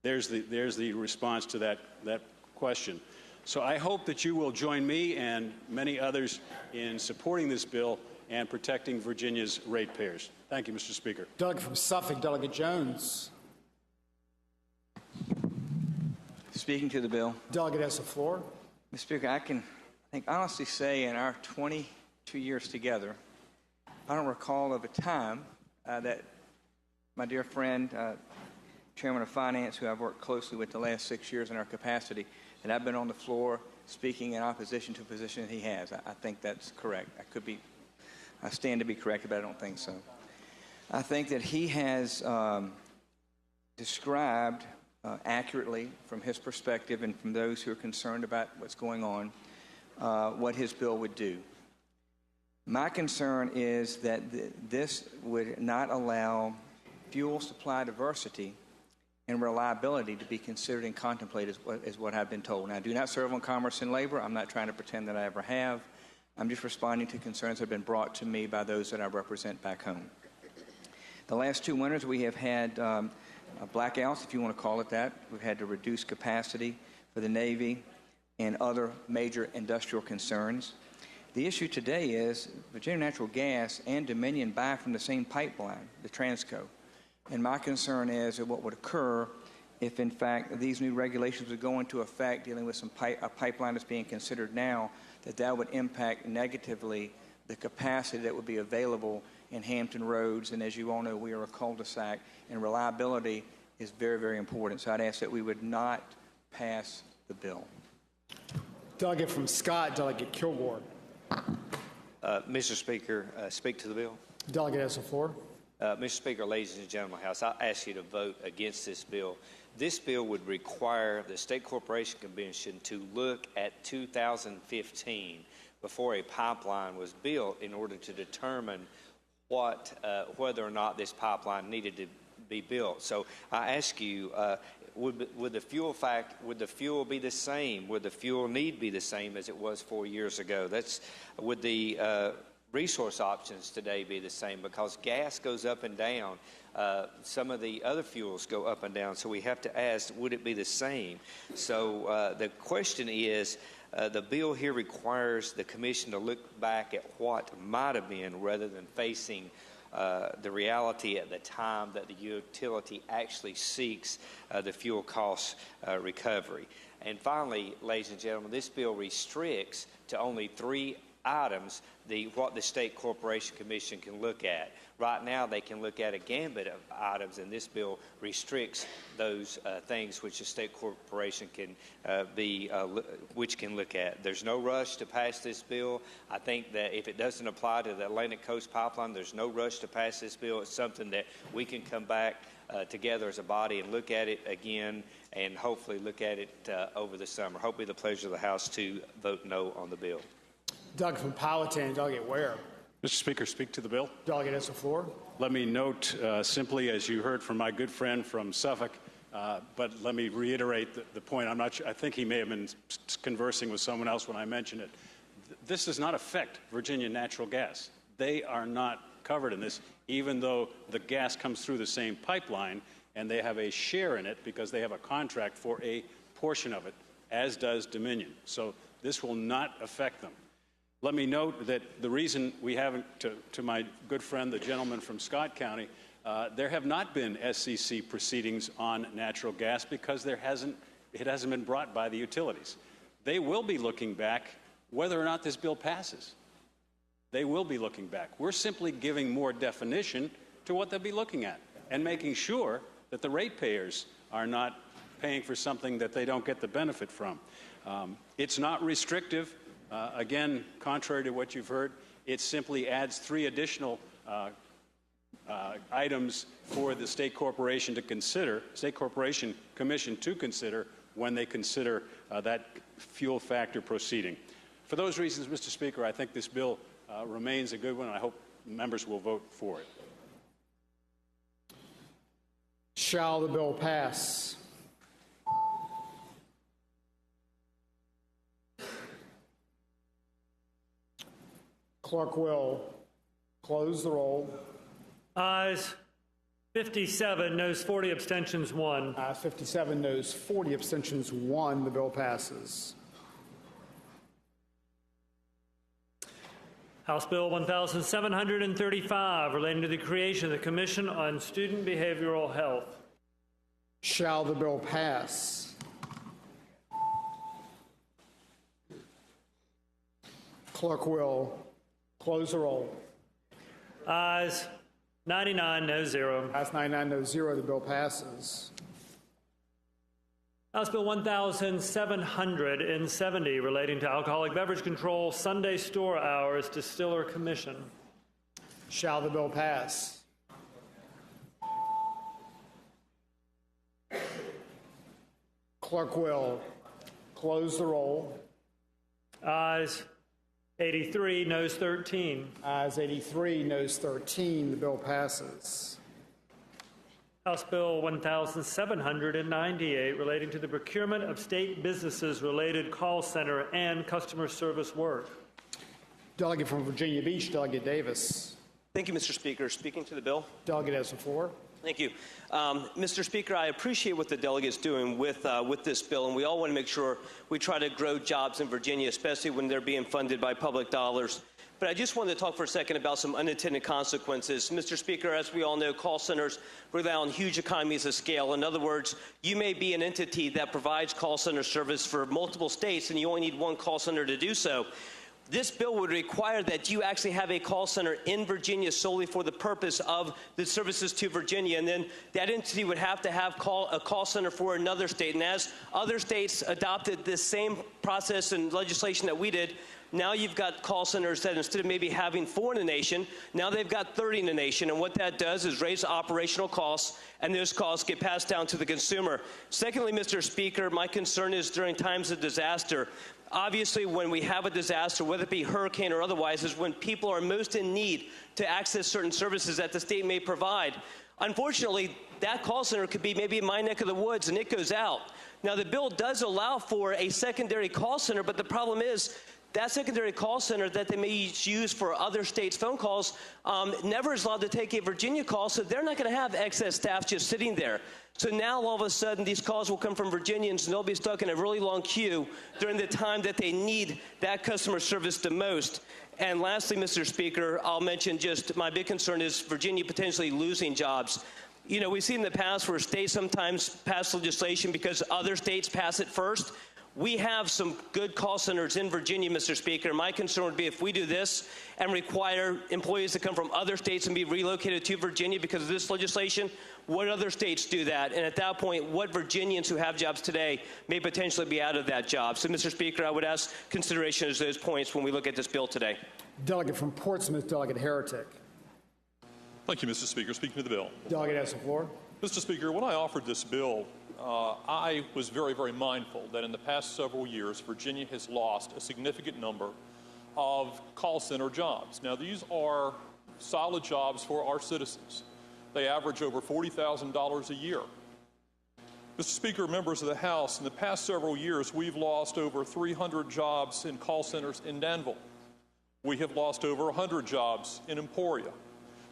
there's the response to that question. So I hope that you will join me and many others in supporting this bill and protecting Virginia's ratepayers. Thank you, Mr. Speaker. Delegate from Suffolk, Delegate Jones. Speaking to the bill. Delegate has the floor. Mr. Speaker, I can honestly say in our 22 years together, I don't recall of a time that my dear friend, Chairman of Finance, who I've worked closely with the last 6 years in our capacity, that I've been on the floor speaking in opposition to a position that he has. I think that's correct. I stand to be corrected, but I don't think so. I think that he has described accurately from his perspective and from those who are concerned about what's going on, what his bill would do. My concern is that this would not allow fuel supply diversity and reliability to be considered and contemplated is what I've been told. Now, I do not serve on Commerce and Labor. I'm not trying to pretend that I ever have. I'm just responding to concerns that have been brought to me by those that I represent back home. The last 2 winters, we have had blackouts, if you want to call it that. We've had to reduce capacity for the Navy and other major industrial concerns. The issue today is Virginia Natural Gas and Dominion buy from the same pipeline, the Transco. And my concern is that what would occur if, in fact, these new regulations would go into effect dealing with a pipeline that's being considered now, that would impact negatively the capacity that would be available in Hampton Roads. And as you all know, we are a cul-de-sac, and reliability is very, very important. So I'd ask that we would not pass the bill. Delegate from Scott, Delegate Kilgore. Mr. Speaker, speak to the bill. Delegate has the floor. Mr. Speaker, ladies and gentlemen of the House, I ask you to vote against this bill. This bill would require the State Corporation Commission to look at 2015 before a pipeline was built in order to determine whether or not this pipeline needed to be built. So I ask you, would the fuel be the same? Would the fuel need be the same as it was 4 years ago? Would the resource options today be the same? Because gas goes up and down. Some of the other fuels go up and down. So we have to ask, would it be the same? So the question is, the bill here requires the commission to look back at what might have been rather than facing the reality at the time that the utility actually seeks the fuel cost recovery. And finally, ladies and gentlemen, this bill restricts to only 3 items what the State Corporation Commission can look at. Right now, they can look at a gambit of items, and this bill restricts those things which the State Corporation can look at. There's no rush to pass this bill. I think that if it doesn't apply to the Atlantic Coast Pipeline, there's no rush to pass this bill. It's something that we can come back together as a body and look at it again, and hopefully look at it over the summer. Hopefully, the pleasure of the House to vote no on the bill. Doug from Powhatan, Delegate Ware. Mr. Speaker, speak to the bill. Delegate has the floor. Let me note simply, as you heard from my good friend from Suffolk, but let me reiterate the point. I'm not sure, I think he may have been conversing with someone else when I mentioned it. This does not affect Virginia Natural Gas. They are not covered in this, even though the gas comes through the same pipeline and they have a share in it because they have a contract for a portion of it, as does Dominion. So this will not affect them. Let me note that the reason we haven't, to my good friend, the gentleman from Scott County, there have not been SCC proceedings on natural gas because it hasn't been brought by the utilities. They will be looking back whether or not this bill passes. They will be looking back. We're simply giving more definition to what they'll be looking at and making sure that the ratepayers are not paying for something that they don't get the benefit from. It's not restrictive. Again, contrary to what you've heard, it simply adds 3 additional items for the State Corporation Commission to consider when they consider that fuel factor proceeding. For those reasons, Mr. Speaker, I think this bill remains a good one, and I hope members will vote for it. Shall the bill pass? Clerk will close the roll. Ayes 57, noes 40, abstentions 1. Ayes 57, noes 40, abstentions 1. The bill passes. House Bill 1735, relating to the creation of the Commission on Student Behavioral Health. Shall the bill pass? Clerk will close the roll. Ayes 99, no 0. Ayes 99, no 0. The bill passes. House Bill 1770, relating to alcoholic beverage control, Sunday store hours, Distiller Commission. Shall the bill pass? Clerk will close the roll. Ayes 83, noes 13. Ayes 83, noes 13. The bill passes. House Bill 1798, relating to the procurement of state businesses related call center and customer service work. Delegate from Virginia Beach, Delegate Davis. Thank you, Mr. Speaker. Speaking to the bill. Delegate has the floor. Thank you. Mr. Speaker, I appreciate what the delegate's doing with this bill, and we all want to make sure we try to grow jobs in Virginia, especially when they're being funded by public dollars. But I just wanted to talk for a second about some unintended consequences. Mr. Speaker, as we all know, call centers rely on huge economies of scale. In other words, you may be an entity that provides call center service for multiple states, and you only need one call center to do so. This bill would require that you actually have a call center in Virginia solely for the purpose of the services to Virginia, and then that entity would have to have a call center for another state. And as other states adopted this same process and legislation that we did, now you've got call centers that instead of maybe having 4 in the nation, now they've got 30 in the nation. And what that does is raise operational costs, and those costs get passed down to the consumer. Secondly, Mr. Speaker, my concern is during times of disaster. Obviously, when we have a disaster, whether it be hurricane or otherwise, is when people are most in need to access certain services that the state may provide. Unfortunately, that call center could be maybe in my neck of the woods, and it goes out. Now, the bill does allow for a secondary call center, but the problem is that secondary call center that they may use for other states' phone calls never is allowed to take a Virginia call, so they're not going to have excess staff just sitting there. So now, all of a sudden, these calls will come from Virginians, and they'll be stuck in a really long queue during the time that they need that customer service the most. And lastly, Mr. Speaker, I'll mention just my big concern is Virginia potentially losing jobs. You know, we've seen in the past where states sometimes pass legislation because other states pass it first. We have some good call centers in Virginia, Mr. Speaker. My concern would be if we do this and require employees to come from other states and be relocated to Virginia because of this legislation, what other states do that? And at that point, what Virginians who have jobs today may potentially be out of that job? So, Mr. Speaker, I would ask consideration of those points when we look at this bill today. Delegate from Portsmouth, Delegate Heretick. Thank you, Mr. Speaker. Speaking to the bill. Delegate has the floor. Mr. Speaker, when I offered this bill, I was very, very mindful that in the past several years, Virginia has lost a significant number of call center jobs. Now, these are solid jobs for our citizens. They average over $40,000 a year. Mr. Speaker, members of the House, in the past several years, we've lost over 300 jobs in call centers in Danville. We have lost over 100 jobs in Emporia.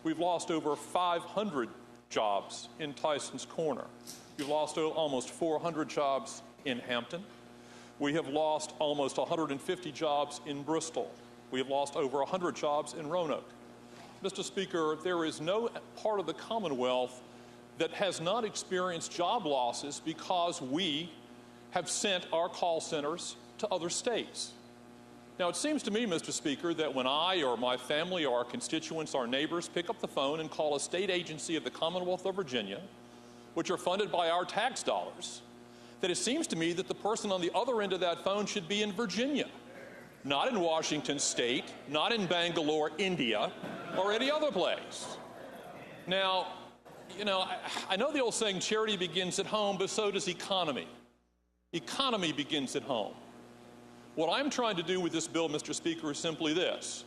We've lost over 500 jobs in Tyson's Corner. We've lost almost 400 jobs in Hampton. We have lost almost 150 jobs in Bristol. We have lost over 100 jobs in Roanoke. Mr. Speaker, there is no part of the Commonwealth that has not experienced job losses because we have sent our call centers to other states. Now, it seems to me, Mr. Speaker, that when I or my family or our constituents, our neighbors, pick up the phone and call a state agency of the Commonwealth of Virginia, which are funded by our tax dollars, that it seems to me that the person on the other end of that phone should be in Virginia, not in Washington State, not in Bangalore, India, or any other place. Now, you know, I know the old saying, charity begins at home, but so does economy. Economy begins at home. What I'm trying to do with this bill, Mr. Speaker, is simply this.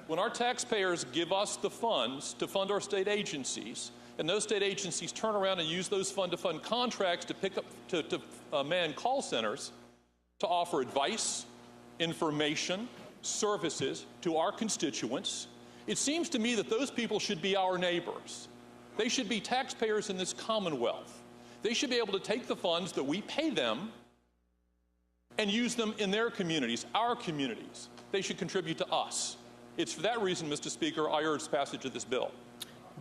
When our taxpayers give us the funds to fund our state agencies, and those state agencies turn around and use those fund-to-fund contracts to pick up, to man call centers to offer advice, information, services to our constituents, it seems to me that those people should be our neighbors. They should be taxpayers in this Commonwealth. They should be able to take the funds that we pay them and use them in their communities, our communities. They should contribute to us. It's for that reason, Mr. Speaker, I urge passage of this bill.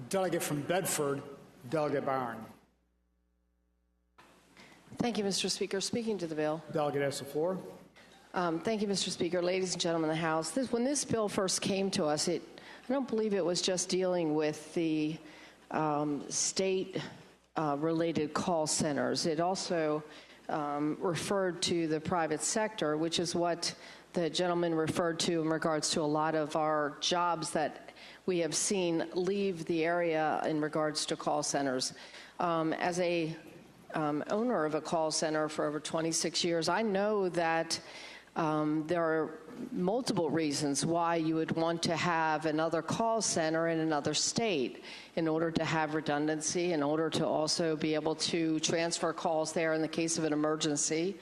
Delegate from Bedford, Delegate Byron. Thank you, Mr. Speaker. Speaking to the bill. Delegate has the floor. Thank you, Mr. Speaker. Ladies and gentlemen of the House, when this bill first came to us, I don't believe it was just dealing with the state-related call centers. It also referred to the private sector, which is what the gentleman referred to in regards to a lot of our jobs that we have seen leave the area in regards to call centers. As a owner of a call center for over 26 years, I know that there are multiple reasons why you would want to have another call center in another state in order to have redundancy, in order to also be able to transfer calls there in the case of an emergency.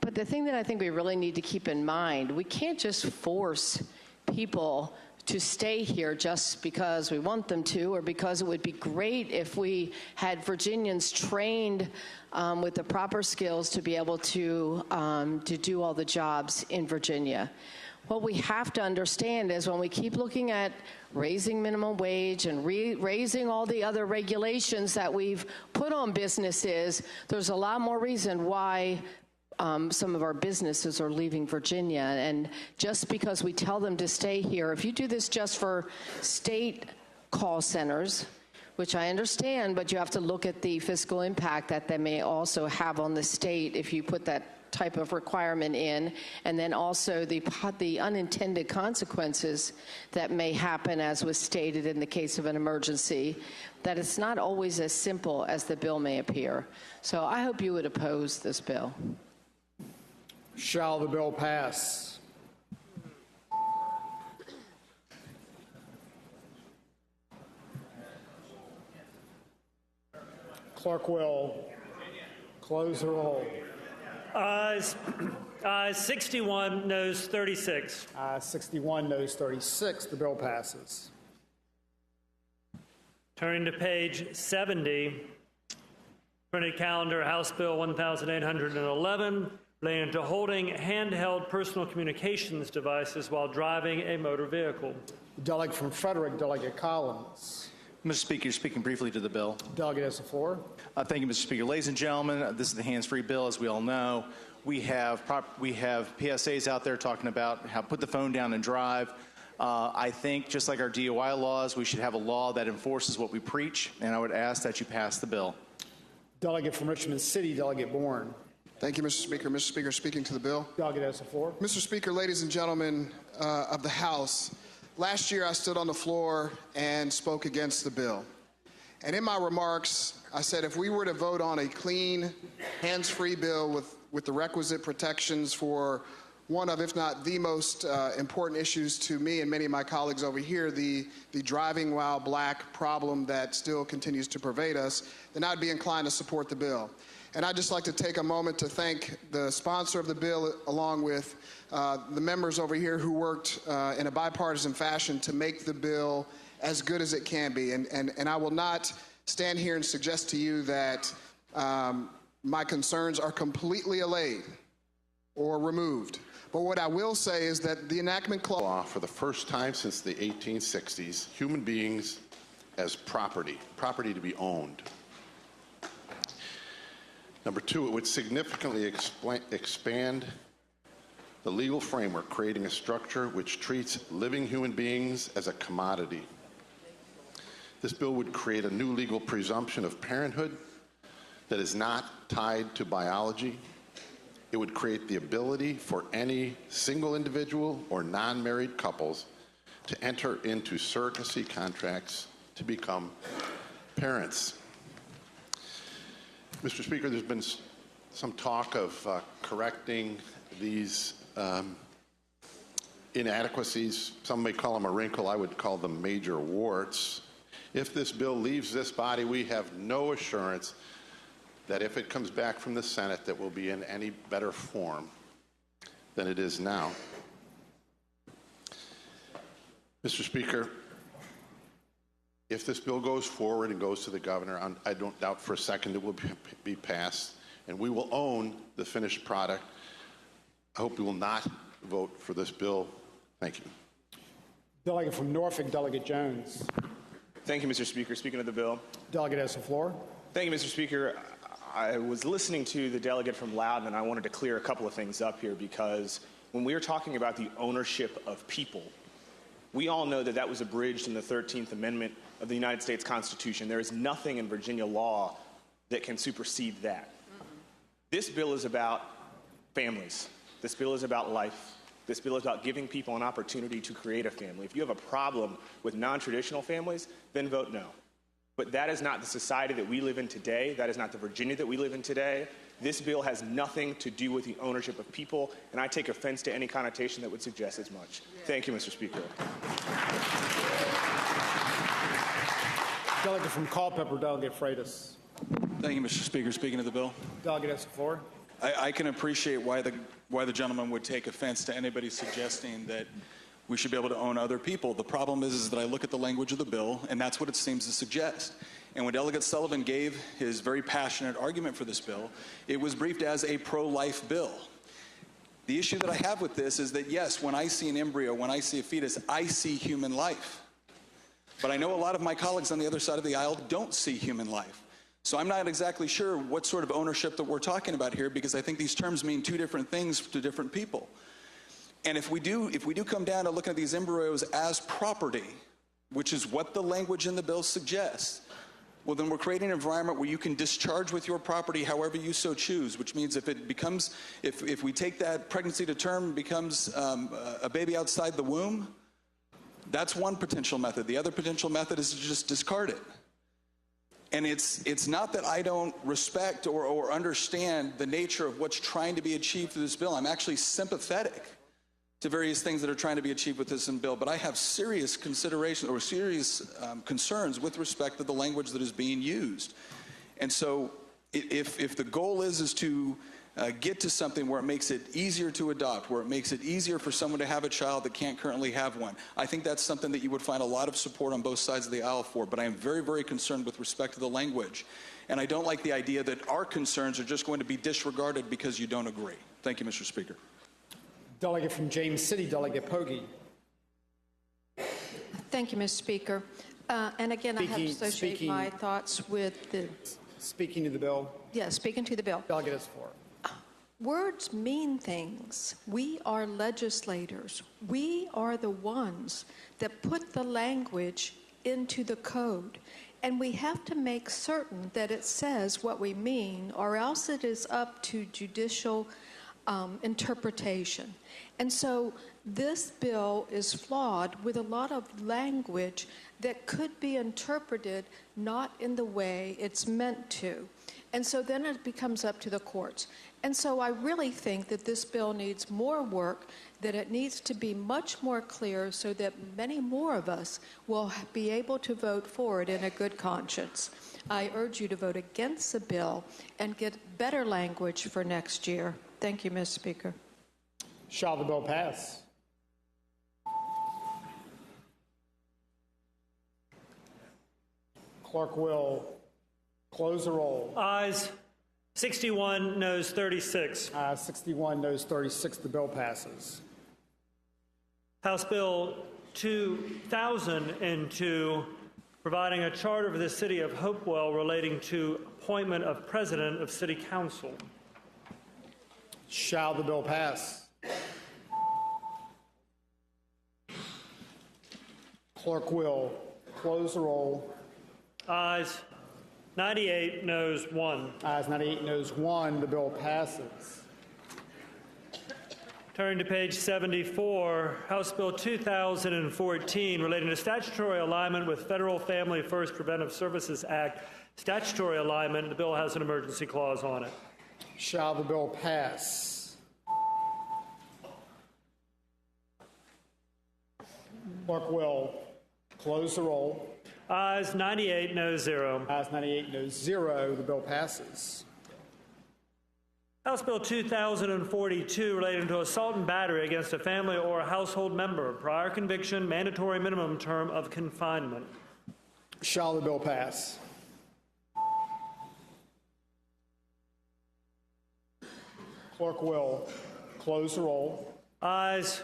But the thing that I think we really need to keep in mind, we can't just force people to stay here just because we want them to, or because it would be great if we had Virginians trained with the proper skills to be able to do all the jobs in Virginia. What we have to understand is when we keep looking at raising minimum wage and raising all the other regulations that we've put on businesses, there's a lot more reason why some of our businesses are leaving Virginia. And just because we tell them to stay here, if you do this just for state call centers, which I understand, but you have to look at the fiscal impact that they may also have on the state if you put that type of requirement in, and then also the unintended consequences that may happen, as was stated in the case of an emergency, that it's not always as simple as the bill may appear. So I hope you would oppose this bill. Shall the bill pass? Clerk will close the roll. Ayes 61, noes 36. 61, noes 36. The bill passes. Turning to page 70, printed calendar, House Bill 1811, relating to holding handheld personal communications devices while driving a motor vehicle. Delegate from Frederick, Delegate Collins. Mr. Speaker, you're speaking briefly to the bill. Delegate has the floor. Thank you, Mr. Speaker. Ladies and gentlemen, this is the hands-free bill, as we all know. We have PSAs out there talking about how put the phone down and drive. I think, just like our DUI laws, we should have a law that enforces what we preach, and I would ask that you pass the bill. Delegate from Richmond City, Delegate Bourne. Thank you, Mr. Speaker. Mr. Speaker, speaking to the bill. Delegate has the floor. Mr. Speaker, ladies and gentlemen of the House, last year I stood on the floor and spoke against the bill. And in my remarks, I said if we were to vote on a clean, hands-free bill with the requisite protections for one of, if not the most important issues to me and many of my colleagues over here, the driving while black problem that still continues to pervade us, then I'd be inclined to support the bill. And I'd just like to take a moment to thank the sponsor of the bill, along with the members over here who worked in a bipartisan fashion to make the bill as good as it can be. And I will not stand here and suggest to you that my concerns are completely allayed or removed. But what I will say is that the enactment clause... For the first time since the 1860s, human beings as property to be owned. Number two, it would significantly expand the legal framework, creating a structure which treats living human beings as a commodity. This bill would create a new legal presumption of parenthood that is not tied to biology. It would create the ability for any single individual or non-married couples to enter into surrogacy contracts to become parents. Mr. Speaker, there's been some talk of correcting these inadequacies. Some may call them a wrinkle. I would call them major warts. If this bill leaves this body, we have no assurance that if it comes back from the Senate, that will be in any better form than it is now. Mr. Speaker, if this bill goes forward and goes to the governor, I don't doubt for a second it will be passed, and we will own the finished product. I hope you will not vote for this bill. Thank you. Delegate from Norfolk, Delegate Jones. Thank you, Mr. Speaker. Speaking of the bill. Delegate has the floor. Thank you, Mr. Speaker. I was listening to the delegate from Loudoun, and I wanted to clear a couple of things up here, because when we are talking about the ownership of people, we all know that that was abridged in the 13th Amendment of the United States Constitution. There is nothing in Virginia law that can supersede that. This bill is about families. This bill is about life. This bill is about giving people an opportunity to create a family. If you have a problem with non-traditional families, then vote no. But that is not the society that we live in today. That is not the Virginia that we live in today. This bill has nothing to do with the ownership of people, and I take offense to any connotation that would suggest as much. Thank you, Mr. Speaker. Delegate from Culpeper, Delegate Freitas. Thank you, Mr. Speaker. Speaking of the bill. Delegate has the floor. I can appreciate why the gentleman would take offense to anybody suggesting that We should be able to own other people. The problem is that I look at the language of the bill, and that's what it seems to suggest. And when Delegate Sullivan gave his very passionate argument for this bill, it was briefed as a pro-life bill. The issue that I have with this is that, yes, when I see an embryo, when I see a fetus, I see human life. But I know a lot of my colleagues on the other side of the aisle don't see human life. So I'm not exactly sure what sort of ownership that we're talking about here, because I think these terms mean two different things to different people. And if we do come down to looking at these embryos as property, which is what the language in the bill suggests, well, then we're creating an environment where you can discharge with your property however you so choose, which means if we take that pregnancy to term and becomes a baby outside the womb, that's one potential method. The other potential method is to just discard it. And it's not that I don't respect or understand the nature of what's trying to be achieved through this bill. I'm actually sympathetic to various things that are trying to be achieved with this bill, but I have serious considerations or serious concerns with respect to the language that is being used. And so if the goal is to get to something where it makes it easier to adopt, where it makes it easier for someone to have a child that can't currently have one, I think that's something that you would find a lot of support on both sides of the aisle for. But I am very, very concerned with respect to the language. And I don't like the idea that our concerns are just going to be disregarded because you don't agree. Thank you, Mr. Speaker. Delegate from James City, Delegate Pogge. Thank you, Mr. Speaker. And again, I have to associate my thoughts with the... Speaking to the bill. Yes, speaking to the bill. Delegate is for. Words mean things. We are legislators. We are the ones that put the language into the code. And we have to make certain that it says what we mean, or else it is up to judicial interpretation. And so this bill is flawed with a lot of language that could be interpreted not in the way it's meant to. And so then it becomes up to the courts. And so I really think that this bill needs more work, that it needs to be much more clear so that many more of us will be able to vote for it in a good conscience. I urge you to vote against the bill and get better language for next year. Thank you, Mr. Speaker. Shall the bill pass? Clerk will close the roll. Ayes 61, noes 36. Ayes 61, noes 36. The bill passes. House Bill 2002, providing a charter for the city of Hopewell relating to appointment of president of city council. Shall the bill pass? Clerk will close the roll. Ayes 98, noes 1. Ayes 98, noes 1. The bill passes. Turning to page 74, House Bill 2014, relating to statutory alignment with Federal Family First Preventive Services Act. Statutory alignment, the bill has an emergency clause on it. Shall the bill pass? Clerk will close the roll. Ayes 98, noes 0. Ayes 98, noes 0. The bill passes. House Bill 2042, relating to assault and battery against a family or a household member. Prior conviction, mandatory minimum term of confinement. Shall the bill pass? Clerk will close the roll. Ayes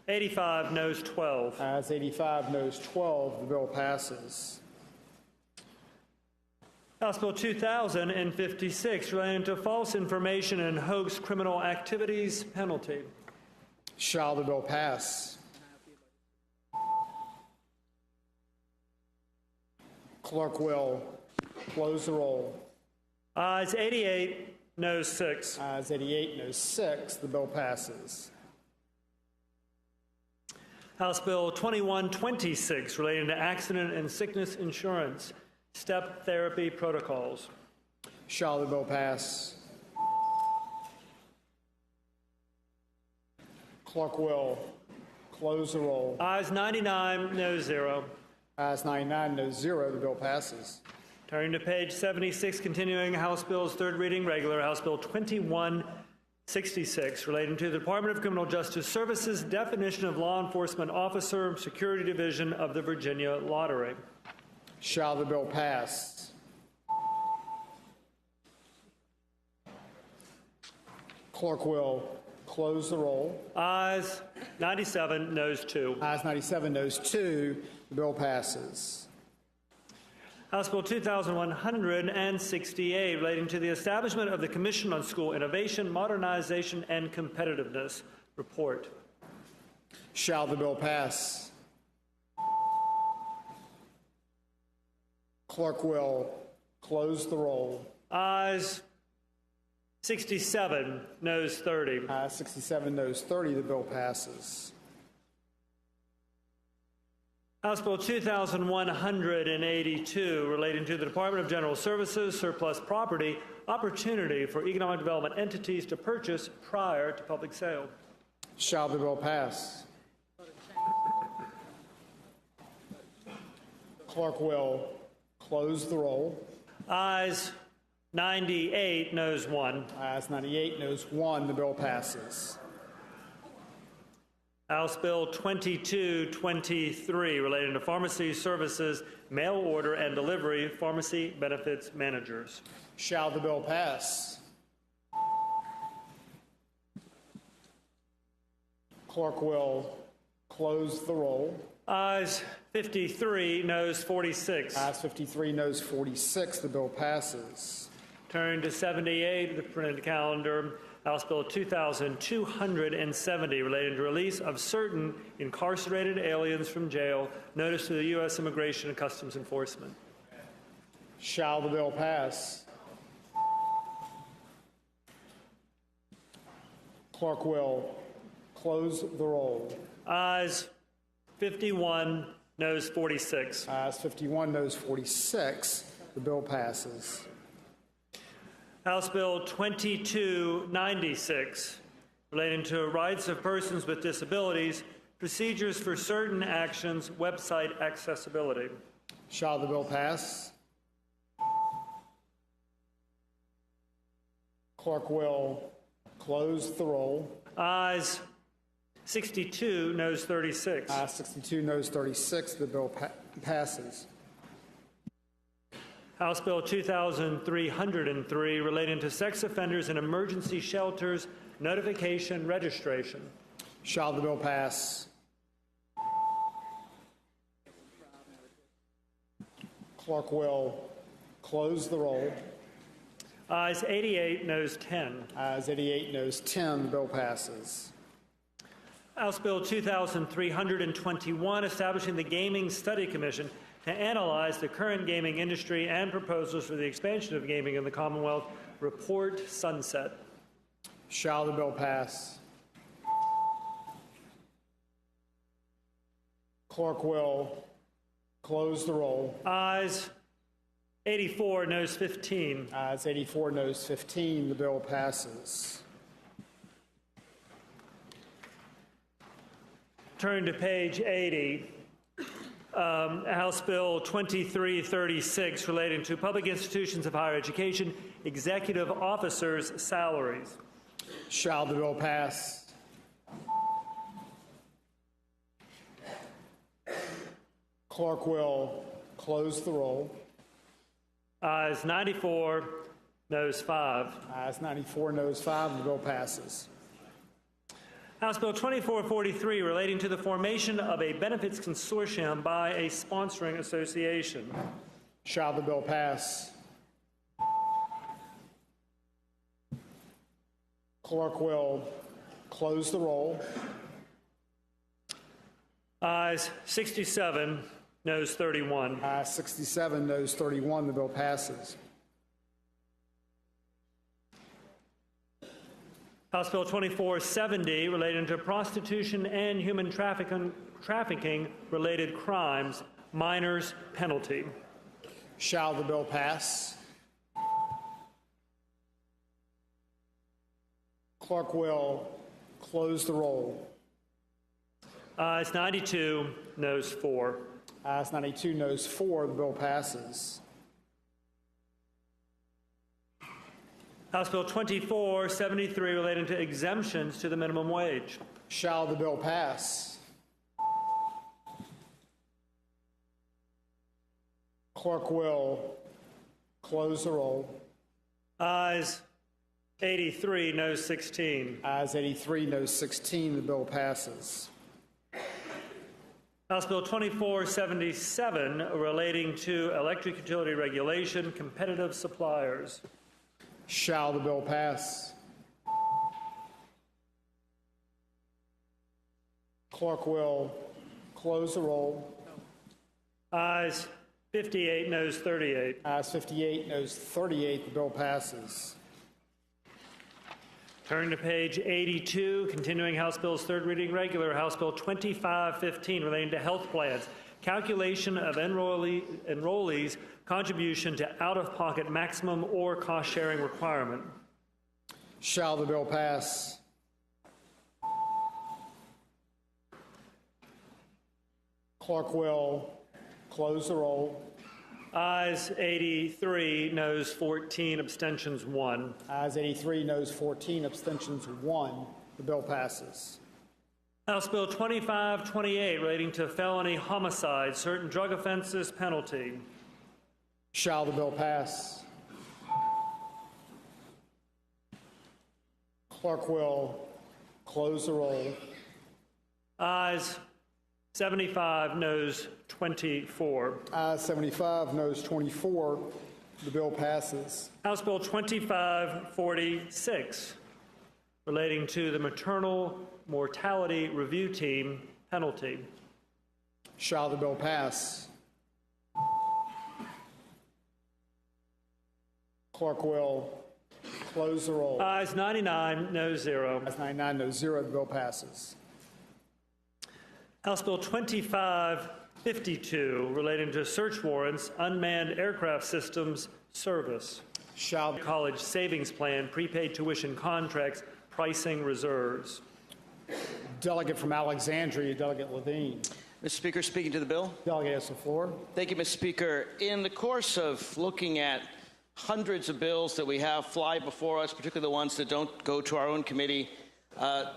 85, noes 12. Ayes 85, noes 12. The bill passes. House Bill 2056, relating to false information and hoax criminal activities penalty. Shall the bill pass? Clerk will close the roll. Ayes 88, noes 6. Ayes 88, noes 6. The bill passes. House Bill 2126, relating to accident and sickness insurance, step therapy protocols. Shall the bill pass? Clerk will close the roll. Ayes 99, noes 0. Ayes 99, noes 0. The bill passes. Turning to page 76, continuing House Bills, third reading, regular House Bill 21 66, relating to the Department of Criminal Justice Services definition of law enforcement officer, Security Division of the Virginia Lottery. Shall the bill pass? Clerk will close the roll. Ayes 97, noes 2. Ayes 97, noes 2. The bill passes. House Bill 2168, relating to the establishment of the Commission on School Innovation, Modernization, and Competitiveness. Report. Shall the bill pass? Clerk will close the roll. Ayes 67, noes 30. Ayes 67, noes 30. The bill passes. House Bill 2182, relating to the Department of General Services, surplus property, opportunity for economic development entities to purchase prior to public sale. Shall the bill pass? Clerk will close the roll. Ayes 98, noes 1. Ayes 98, noes 1. The bill passes. House Bill 2223, relating to pharmacy services, mail order and delivery, pharmacy benefits managers. Shall the bill pass? Clerk will close the roll. Ayes 53, noes 46. Ayes 53, noes 46. The bill passes. Turn to 78 of the printed calendar. House Bill 2270, relating to release of certain incarcerated aliens from jail, notice to the U.S. Immigration and Customs Enforcement. Shall the bill pass? Clerk will close the roll. Ayes 51, noes 46. Ayes 51, noes 46. The bill passes. House Bill 2296, relating to rights of persons with disabilities, procedures for certain actions, website accessibility. Shall the bill pass? Clerk will close the roll. Ayes 62, noes 36. Ayes 62, noes 36. The bill passes. House Bill 2303, relating to sex offenders in emergency shelters, notification, registration. Shall the bill pass? Clerk will close the roll. Ayes 88, noes 10. Ayes 88, noes 10. The bill passes. House Bill 2321, establishing the Gaming Study Commission to analyze the current gaming industry and proposals for the expansion of gaming in the Commonwealth. Report sunset. Shall the bill pass? Clerk will close the roll. Ayes 84, noes 15. Ayes 84, noes 15. The bill passes. Turn to page 80. House Bill 2336, relating to public institutions of higher education, executive officers' salaries. Shall the bill pass? Clerk will close the roll. Ayes 94, noes 5. Ayes 94, noes 5. The bill passes. House Bill 2443, relating to the formation of a benefits consortium by a sponsoring association. Shall the bill pass? Clerk will close the roll. Ayes 67, noes 31. Ayes 67, noes 31. The bill passes. House Bill 2470, relating to prostitution and human trafficking-related crimes, minors' penalty. Shall the bill pass? Clerk will close the roll. Ayes 92, noes 4. Ayes 92, noes 4. The bill passes. House Bill 2473 relating to exemptions to the minimum wage. Shall the bill pass? Clerk will close the roll. Ayes 83, noes 16. Ayes 83, noes 16. The bill passes. House Bill 2477 relating to electric utility regulation, competitive suppliers. Shall the bill pass? Clerk will close the roll. Ayes 58, noes 38. Ayes 58, noes 38. The bill passes. Turn to page 82, continuing House Bills, third reading regular, House Bill 2515 relating to health plans, calculation of enrollees' contribution to out-of-pocket maximum or cost-sharing requirement. Shall the bill pass? Clerk will close the roll. Ayes 83, noes 14, abstentions 1. Ayes 83, noes 14, abstentions 1. The bill passes. House Bill 2528 relating to felony homicide, certain drug offenses, penalty. Shall the bill pass? Clerk will close the roll. Ayes 75, noes 24. Ayes 75, noes 24. The bill passes. House Bill 2546 relating to the maternal mortality review team, penalty. Shall the bill pass? Clerk will close the roll. Ayes 99, noes 0. Ayes 99, noes 0. The bill passes. House Bill 2552 relating to search warrants, unmanned aircraft systems, service. Shall college savings plan, prepaid tuition contracts, pricing reserves. Delegate from Alexandria, Delegate Loudoun. Mr. Speaker, speaking to the bill. Delegate has the floor. Thank you, Mr. Speaker. In the course of looking at hundreds of bills that we have fly before us, particularly the ones that don't go to our own committee,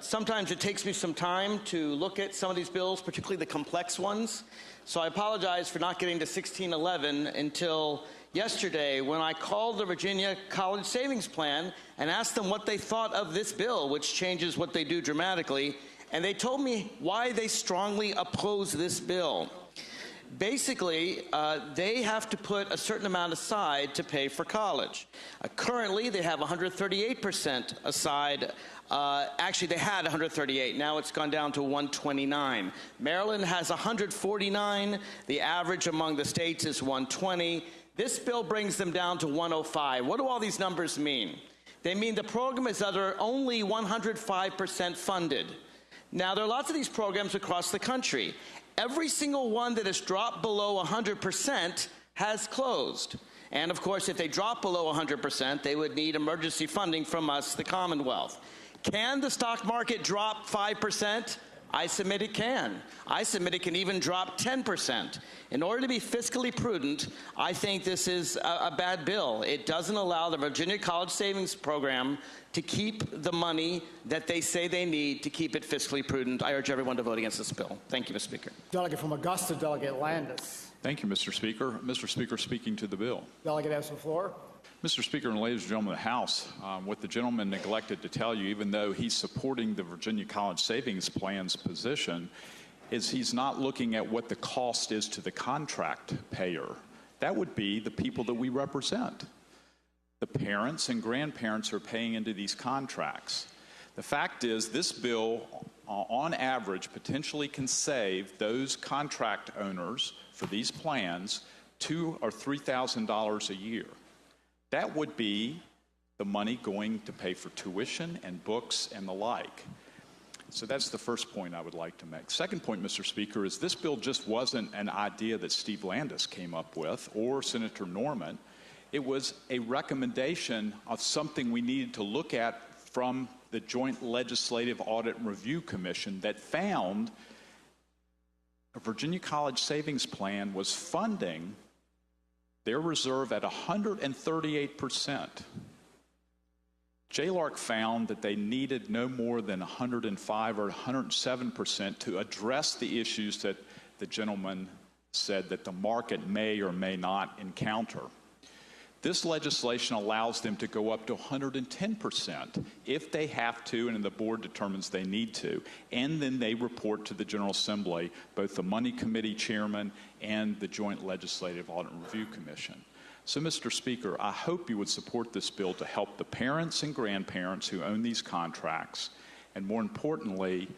sometimes it takes me some time to look at some of these bills, particularly the complex ones. So I apologize for not getting to 1611 until yesterday when I called the Virginia College Savings Plan and asked them what they thought of this bill, which changes what they do dramatically. And they told me why they strongly oppose this bill. Basically, they have to put a certain amount aside to pay for college. Currently, they have 138% aside. Actually, they had 138. Now it's gone down to 129. Maryland has 149. The average among the states is 120. This bill brings them down to 105. What do all these numbers mean? They mean the program is only 105% funded. Now, there are lots of these programs across the country. Every single one that has dropped below 100% has closed. And of course, if they drop below 100%, they would need emergency funding from us, the Commonwealth. Can the stock market drop 5%? I submit it can. I submit it can even drop 10%. In order to be fiscally prudent, I think this is a bad bill. It doesn't allow the Virginia College Savings Program to keep the money that they say they need to keep it fiscally prudent. I urge everyone to vote against this bill. Thank you, Mr. Speaker. Delegate from Augusta, Delegate Landis. Thank you, Mr. Speaker. Mr. Speaker, speaking to the bill. Delegate has the floor. Mr. Speaker and ladies and gentlemen of the House, what the gentleman neglected to tell you, even though he's supporting the Virginia College Savings Plan's position, is he's not looking at what the cost is to the contract payer. That would be the people that we represent. The parents and grandparents are paying into these contracts. The fact is, this bill, on average, potentially can save those contract owners for these plans $2,000 or $3,000 a year. That would be the money going to pay for tuition and books and the like. So that's the first point I would like to make. Second point, Mr. Speaker, is this bill just wasn't an idea that Steve Landis came up with or Senator Norman. It was a recommendation of something we needed to look at from the Joint Legislative Audit and Review Commission that found a Virginia College Savings Plan was funding their reserve at 138%. LaRock found that they needed no more than 105 or 107% to address the issues that the gentleman said that the market may or may not encounter. This legislation allows them to go up to 110% if they have to and the board determines they need to. And then they report to the General Assembly, both the Money Committee chairman and the Joint Legislative Audit and Review Commission. So, Mr. Speaker, I hope you would support this bill to help the parents and grandparents who own these contracts. And more importantly,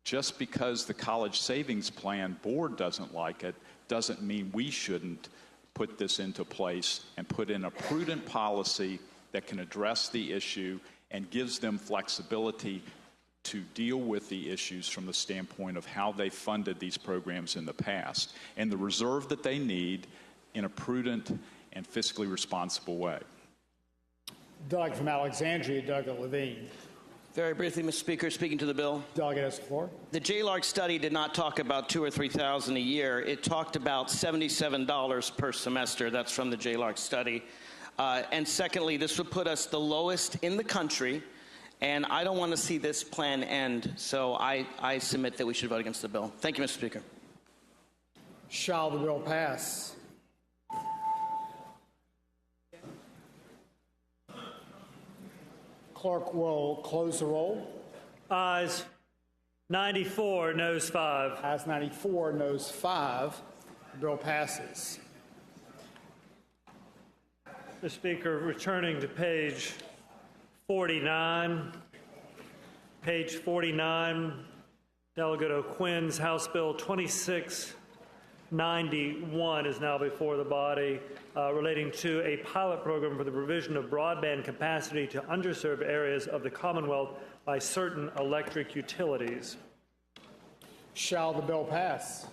just because the College Savings Plan board doesn't like it doesn't mean we shouldn't put this into place and put in a prudent policy that can address the issue and gives them flexibility to deal with the issues from the standpoint of how they funded these programs in the past and the reserve that they need in a prudent and fiscally responsible way. Delegate from Alexandria, Delegate Levine. Very briefly, Mr. Speaker, speaking to the bill. Delegate has the floor. The LaRock study did not talk about $2,000 or $3,000 a year. It talked about $77 per semester. That's from the LaRock study. And secondly, this would put us the lowest in the country, and I don't want to see this plan end. So I submit that we should vote against the bill. Thank you, Mr. Speaker. Shall the bill pass? Clerk will close the roll. Ayes 94, noes 5. Ayes 94, noes 5. The bill passes. Mr. Speaker, returning to page 49. Page 49, Delegate O'Quinn's House Bill 2691 is now before the body, relating to a pilot program for the provision of broadband capacity to underserved areas of the Commonwealth by certain electric utilities. Shall the bill pass?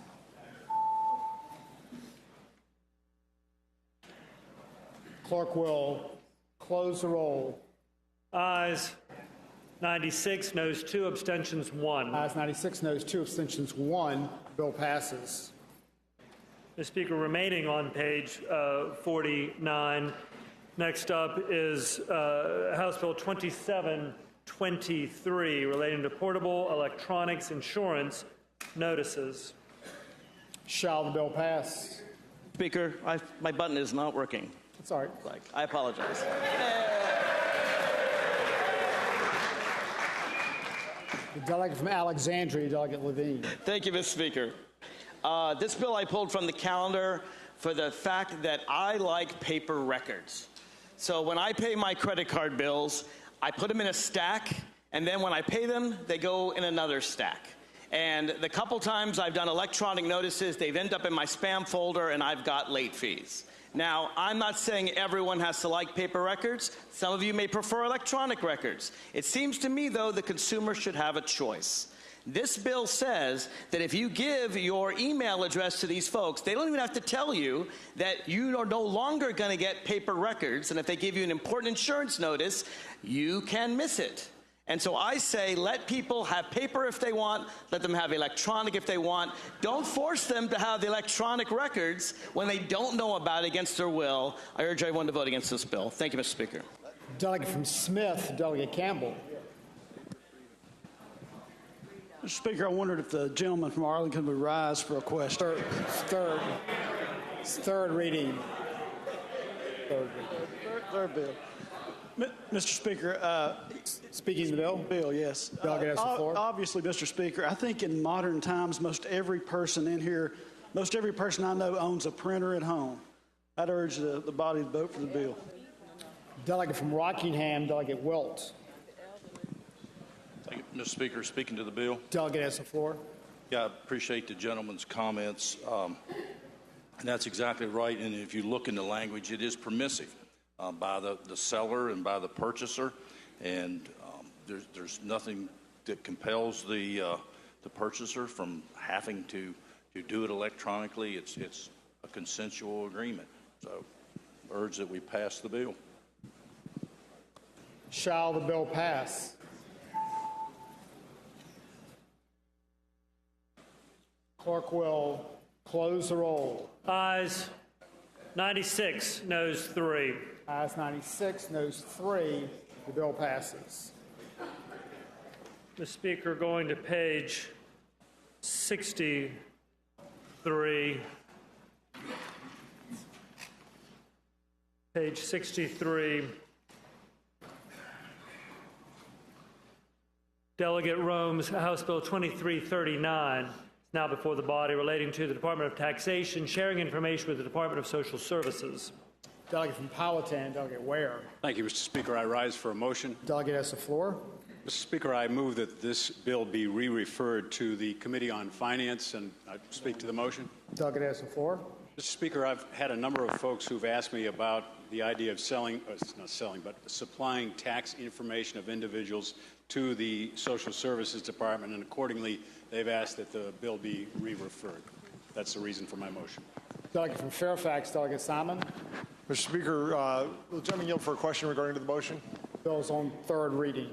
Clerk will close the roll. Ayes 96, noes 2, abstentions 1. Ayes 96, noes 2, abstentions 1. Bill passes. Mr. Speaker, remaining on page 49, next up is House Bill 2723 relating to portable electronics insurance notices. Shall the bill pass? Speaker, my button is not working. It's all right. I apologize. The delegate from Alexandria, Delegate Levine. Thank you, Mr. Speaker. This bill I pulled from the calendar for the fact that I like paper records. So when I pay my credit card bills, I put them in a stack, and then when I pay them, they go in another stack. And the couple times I've done electronic notices, they've ended up in my spam folder, and I've got late fees. Now, I'm not saying everyone has to like paper records. Some of you may prefer electronic records. It seems to me, though, the consumer should have a choice. This bill says that if you give your email address to these folks, they don't even have to tell you that you are no longer going to get paper records. And if they give you an important insurance notice, you can miss it. And so I say, let people have paper if they want, let them have electronic if they want. Don't force them to have the electronic records when they don't know about it against their will. I urge everyone to vote against this bill. Thank you, Mr. Speaker. Delegate from Smith, Delegate Campbell. Mr. Speaker, I wondered if the gentleman from Arlington would rise for a question. Third reading. Third bill. Mr. Speaker, speaking of the bill? Bill, yes. Delegate has the floor. Obviously, Mr. Speaker, I think in modern times, most every person in here, most every person I know owns a printer at home. I'd urge the body to vote for the bill. Delegate from Rockingham, Delegate Wilt. Thank you, Mr. Speaker. Speaking to the bill. Delegate has the floor. Yeah, I appreciate the gentleman's comments. And that's exactly right. And if you look in the language, it is permissive by the seller and by the purchaser. And there's nothing that compels the purchaser from having to do it electronically. It's a consensual agreement. So I urge that we pass the bill. Shall the bill pass? Clerk will close the roll. Ayes 96, noes 3. Ayes 96, noes 3. The bill passes. Mr. Speaker, going to page 63. Page 63. Delegate Rome's House Bill 2339 is now before the body, relating to the Department of Taxation, sharing information with the Department of Social Services. Delegate from Powhatan, Delegate Ware. Thank you, Mr. Speaker. I rise for a motion. Delegate has the floor. Mr. Speaker, I move that this bill be re-referred to the Committee on Finance, and I speak to the motion. Delegate has the floor. Mr. Speaker, I've had a number of folks who've asked me about the idea of supplying tax information of individuals to the Social Services Department, and accordingly, they've asked that the bill be re-referred. That's the reason for my motion. Delegate from Fairfax, Delegate Simon. Mr. Speaker, will the gentleman yield for a question regarding to the motion? Bill is on third reading.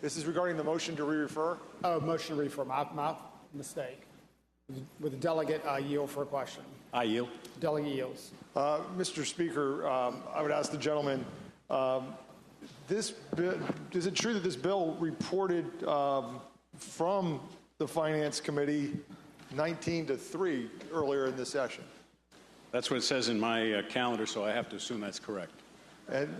This is regarding the motion to re-refer? Oh, motion to refer. My mistake. With the delegate, yield for a question. I yield. Delegate yields. Mr. Speaker, I would ask the gentleman, is it true that this bill reported from the Finance Committee 19-3 earlier in this session? That's what it says in my calendar, so I have to assume that's correct. And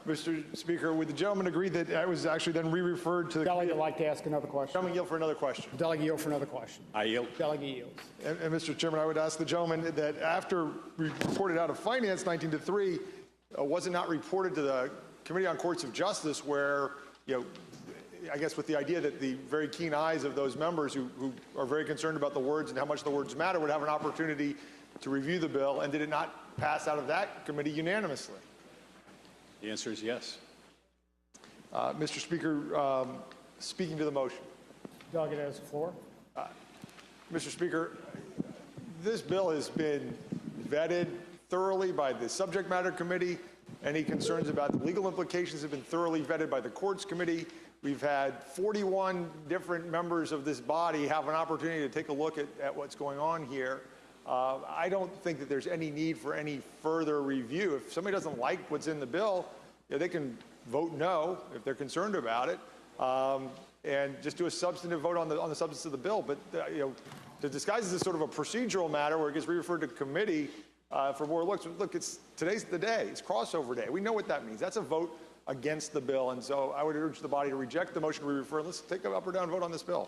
Mr. Speaker, would the gentleman agree that that was actually then re-referred to the delegate would like to ask another question? Gentleman yield for another question. Delegate yield for another question. I yield. Delegate yields. And Mr. Chairman, I would ask the gentleman that after reported out of Finance 19-3, was it not reported to the Committee on Courts of Justice, where, I guess with the idea that the very keen eyes of those members who are very concerned about the words and how much the words matter would have an opportunity to review the bill, and did it not pass out of that committee unanimously? The answer is yes. Mr. Speaker, speaking to the motion. Delegate has the floor. Mr. Speaker, this bill has been vetted thoroughly by the subject matter committee. Any concerns about the legal implications have been thoroughly vetted by the courts committee. We've had 41 different members of this body have an opportunity to take a look at what's going on here. I don't think that there's any need for any further review. If somebody doesn't like what's in the bill, they can vote no if they're concerned about it, and just do a substantive vote on the substance of the bill. But to disguise this as sort of a procedural matter where it gets re-referred to committee for more looks. Look, today's the day. It's crossover day. We know what that means. That's a vote against the bill, and so I would urge the body to reject the motion to re-refer. Let's take an up or down vote on this bill.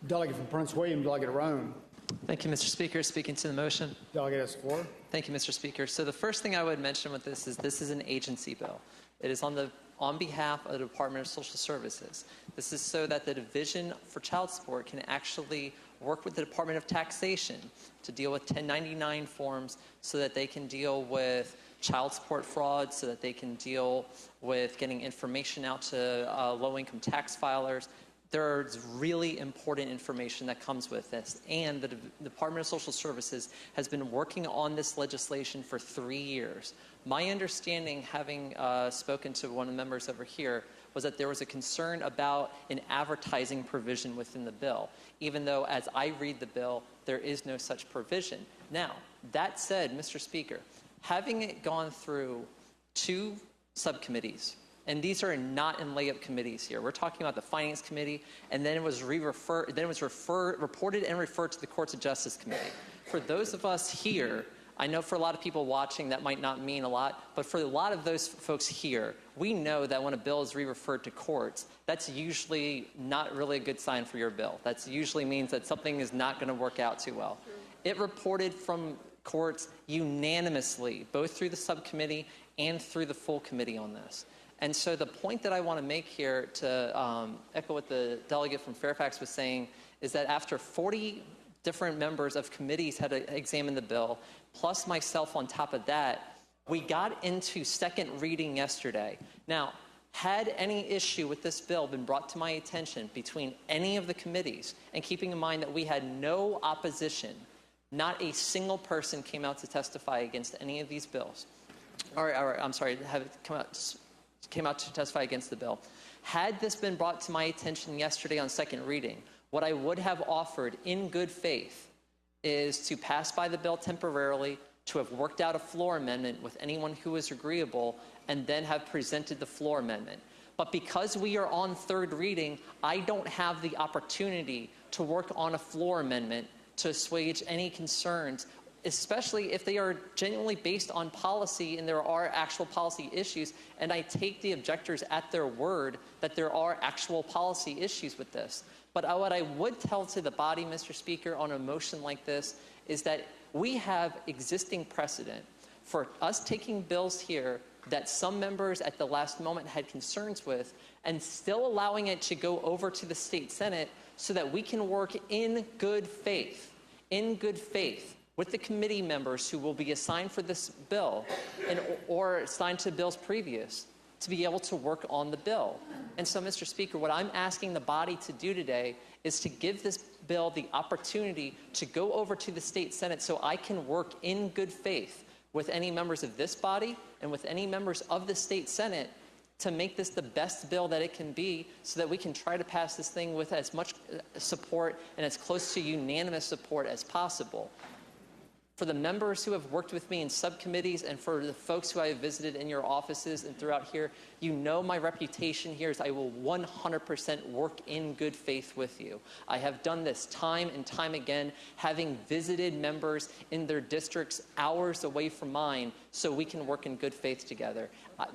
Delegate from Prince William, Delegate Rome. Thank you, Mr. Speaker. Speaking to the motion. Delegate has the floor. Thank you, Mr. Speaker. So the first thing I would mention with this is an agency bill. It is on behalf of the Department of Social Services. This is so that the Division for Child Support can actually work with the Department of Taxation to deal with 1099 forms, so that they can deal with child support fraud, so that they can deal with getting information out to low-income tax filers. There's really important information that comes with this, and the Department of Social Services has been working on this legislation for 3 years. My understanding, having spoken to one of the members over here, was that there was a concern about an advertising provision within the bill, even though, as I read the bill, there is no such provision. Now, that said, Mr. Speaker, having it gone through 2 subcommittees, and these are not in layup committees here. We're talking about the Finance Committee, and then it was reported and referred to the Courts of Justice Committee. For those of us here, I know for a lot of people watching that might not mean a lot, but for a lot of those folks here, we know that when a bill is re-referred to courts, that's usually not really a good sign for your bill. That usually means that something is not going to work out too well. It reported from courts unanimously, both through the subcommittee and through the full committee on this. And so the point that I want to make here, to echo what the delegate from Fairfax was saying, is that after 40 different members of committees had to examine the bill, plus myself on top of that, we got into second reading yesterday. Now, had any issue with this bill been brought to my attention between any of the committees, and keeping in mind that we had no opposition, not a single person came out to testify against any of these bills. I'm sorry, came out to testify against the bill. Had this been brought to my attention yesterday on second reading, what I would have offered in good faith is to pass by the bill temporarily, to have worked out a floor amendment with anyone who was agreeable, and then have presented the floor amendment. But because we are on third reading, I don't have the opportunity to work on a floor amendment to assuage any concerns, especially if they are genuinely based on policy and there are actual policy issues. And I take the objectors at their word that there are actual policy issues with this. But what I would tell to the body, Mr. Speaker, on a motion like this is that we have existing precedent for us taking bills here that some members at the last moment had concerns with and still allowing it to go over to the state Senate so that we can work in good faith with the committee members who will be assigned for this bill or assigned to bills previous to be able to work on the bill. And so, Mr. Speaker, what I'm asking the body to do today is to give this bill the opportunity to go over to the state Senate so I can work in good faith with any members of this body and with any members of the state Senate to make this the best bill that it can be so that we can try to pass this thing with as much support and as close to unanimous support as possible. For the members who have worked with me in subcommittees and for the folks who I have visited in your offices and throughout here, you know my reputation here is I will 100% work in good faith with you. I have done this time and time again, having visited members in their districts hours away from mine so we can work in good faith together.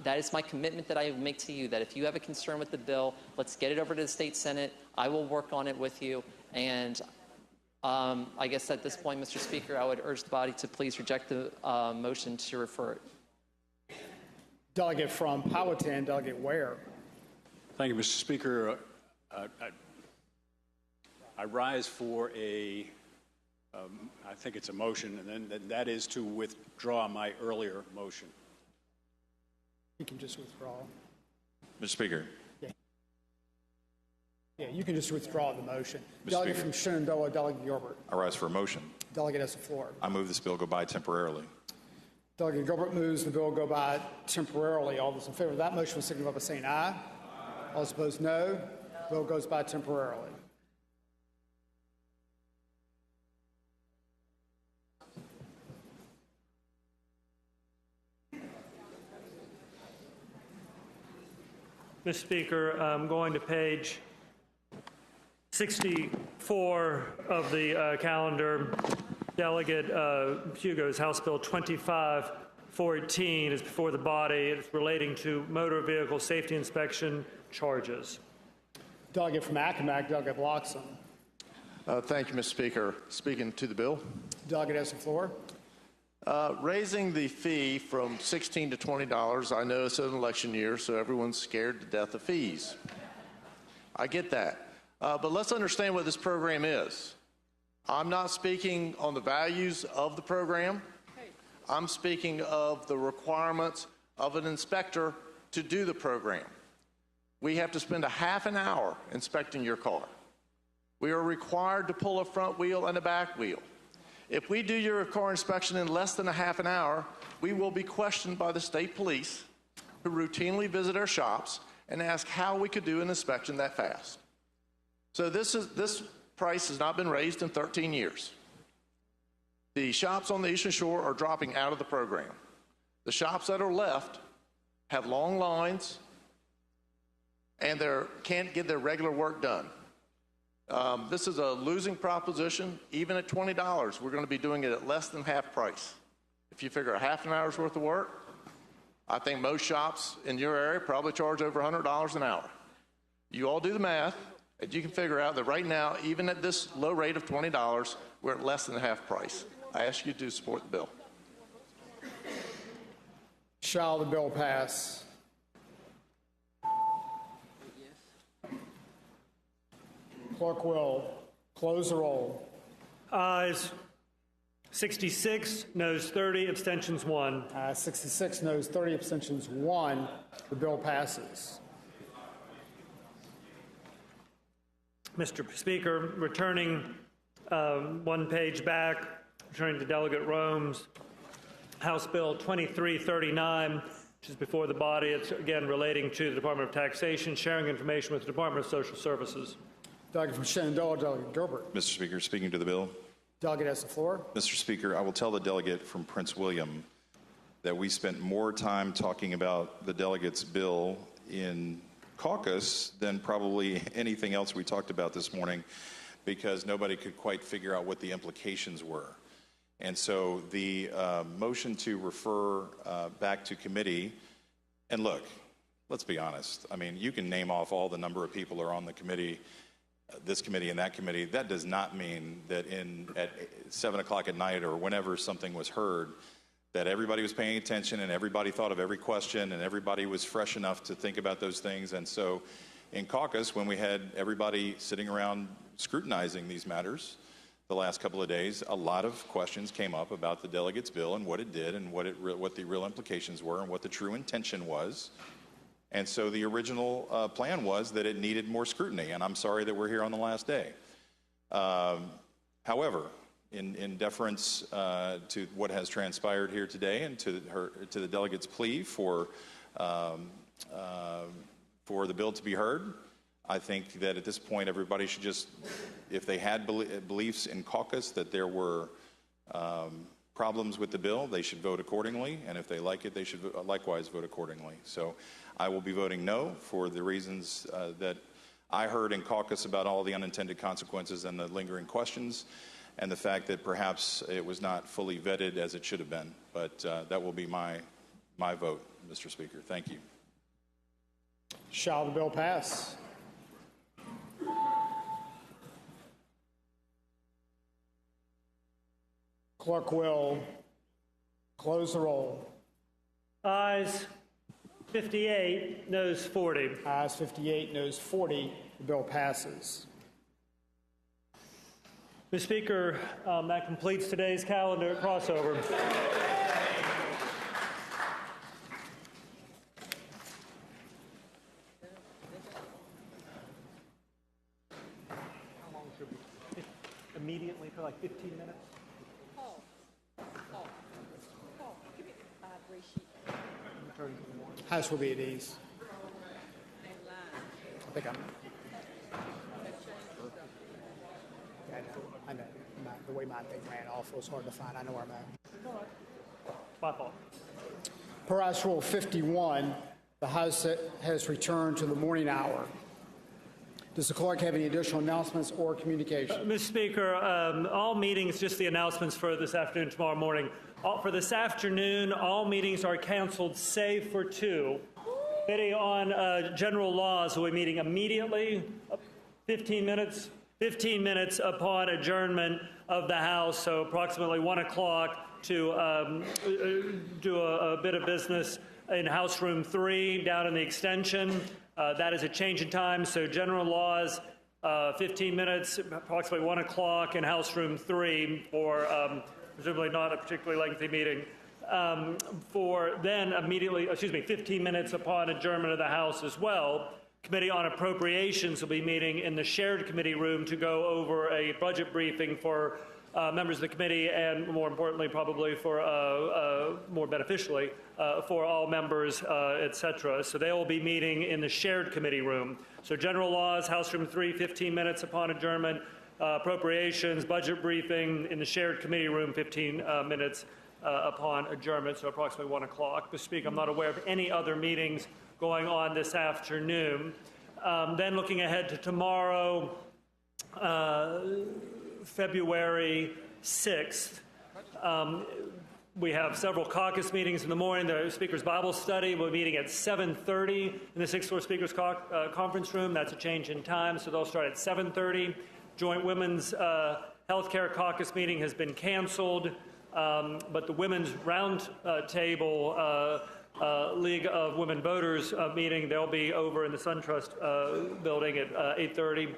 That is my commitment that I make to you, that if you have a concern with the bill, let's get it over to the state Senate. I will work on it with you. And I guess at this point, Mr. Speaker, I would urge the body to please reject the motion to refer it. Delegate from Powhatan, Delegate Ware. Thank you, Mr. Speaker. I rise for I think it's a motion, and then that is to withdraw my earlier motion. You can just withdraw. Mr. Speaker. Yeah, you can just withdraw the motion. Mr. Delegate Speaker. from Shenandoah, Delegate Gilbert. I rise for a motion. Delegate has the floor. I move this bill go by temporarily. Delegate Gilbert moves the bill go by temporarily. All those in favor of that motion will signify by saying aye. All those opposed, no. Bill goes by temporarily. Mr. Speaker, I'm going to page 64 of the calendar. Delegate Hugo's House Bill 2514 is before the body. It's relating to motor vehicle safety inspection charges. Delegate from Accomack, Delegate Bloxham. Thank you, Mr. Speaker. Speaking to the bill. Delegate has the floor. Raising the fee from $16 to $20, I know it's an election year, so everyone's scared to death of fees. I get that. But let's understand what this program is. I'm not speaking on the values of the program. I'm speaking of the requirements of an inspector to do the program. We have to spend a half an hour inspecting your car. We are required to pull a front wheel and a back wheel. If we do your car inspection in less than a half an hour, we will be questioned by the state police, who routinely visit our shops and ask how we could do an inspection that fast. So this price has not been raised in 13 years. The shops on the Eastern Shore are dropping out of the program. The shops that are left have long lines and they can't get their regular work done. This is a losing proposition. Even at $20, we're going to be doing it at less than half price. If you figure a half an hour's worth of work, I think most shops in your area probably charge over $100 an hour. You all do the math, and you can figure out that right now, even at this low rate of $20, we're at less than half price. I ask you to support the bill. Shall the bill pass? Clerk will close the roll. Ayes 66, noes 30, abstentions 1. 66, noes 30, abstentions 1. The bill passes. Mr. Speaker, returning one page back, returning to Delegate Rome's House Bill 2339, which is before the body. It's again relating to the Department of Taxation, sharing information with the Department of Social Services. Delegate from Shenandoah, Delegate Gilbert. Mr. Speaker, speaking to the bill. Delegate has the floor. Mr. Speaker, I will tell the delegate from Prince William that we spent more time talking about the delegate's bill in caucus than probably anything else we talked about this morning, because nobody could quite figure out what the implications were. And so the motion to refer back to committee, and look, let's be honest. I mean, you can name off all the number of people who are on the committee, this committee and that committee. That does not mean that at 7 o'clock at night or whenever something was heard, that everybody was paying attention and everybody thought of every question and everybody was fresh enough to think about those things. And so in caucus, when we had everybody sitting around scrutinizing these matters the last couple of days, a lot of questions came up about the delegate's bill and what it did and what the real implications were and what the true intention was. And so the original plan was that it needed more scrutiny, and I'm sorry that we're here on the last day. However, in deference to what has transpired here today and to the delegate's plea for the bill to be heard, I think that at this point everybody should just, if they had beliefs in caucus that there were problems with the bill, they should vote accordingly, and if they like it, they should likewise vote accordingly. So I will be voting no for the reasons that I heard in caucus about all the unintended consequences and the lingering questions, and the fact that perhaps it was not fully vetted as it should have been. But that will be my vote, Mr. Speaker. Thank you. Shall the bill pass? Clerk will close the roll. Ayes 58, noes 40. Ayes 58, noes 40. The bill passes. Mr. Speaker, that completes today's calendar crossover. How long should we? Immediately for like 15 minutes? House will be at ease. I think I know. The way my thing ran off was hard to find. I know where I'm at. My fault. Per House Rule 51, the House has returned to the morning hour. Does the clerk have any additional announcements or communications? Mr. Speaker, all meetings, just the announcements for this afternoon, tomorrow morning. For this afternoon, all meetings are canceled save for two. Committee on General Laws will be meeting immediately, 15 minutes upon adjournment of the House, so approximately 1 o'clock to do a bit of business in House Room 3 down in the extension. That is a change in time, so General Laws, 15 minutes, approximately 1 o'clock in House Room 3 for presumably not a particularly lengthy meeting. For then immediately, 15 minutes upon adjournment of the House as well. Committee on Appropriations will be meeting in the shared committee room to go over a budget briefing for members of the committee and, more importantly, probably for more beneficially, for all members, et cetera. So they will be meeting in the shared committee room. So General Laws, House Room 3, 15 minutes upon adjournment. Appropriations, budget briefing in the shared committee room, 15 minutes upon adjournment, so approximately 1 o'clock. Mr. Speaker, I'm not aware of any other meetings going on this afternoon. Then looking ahead to tomorrow, February 6th, we have several caucus meetings in the morning. The Speaker's Bible study will be meeting at 7:30 in the 6th floor Speaker's conference room. That's a change in time, so they'll start at 7:30. Joint Women's Healthcare Caucus meeting has been canceled, but the Women's Round Table League of Women Voters meeting, they'll be over in the SunTrust building at 8:30.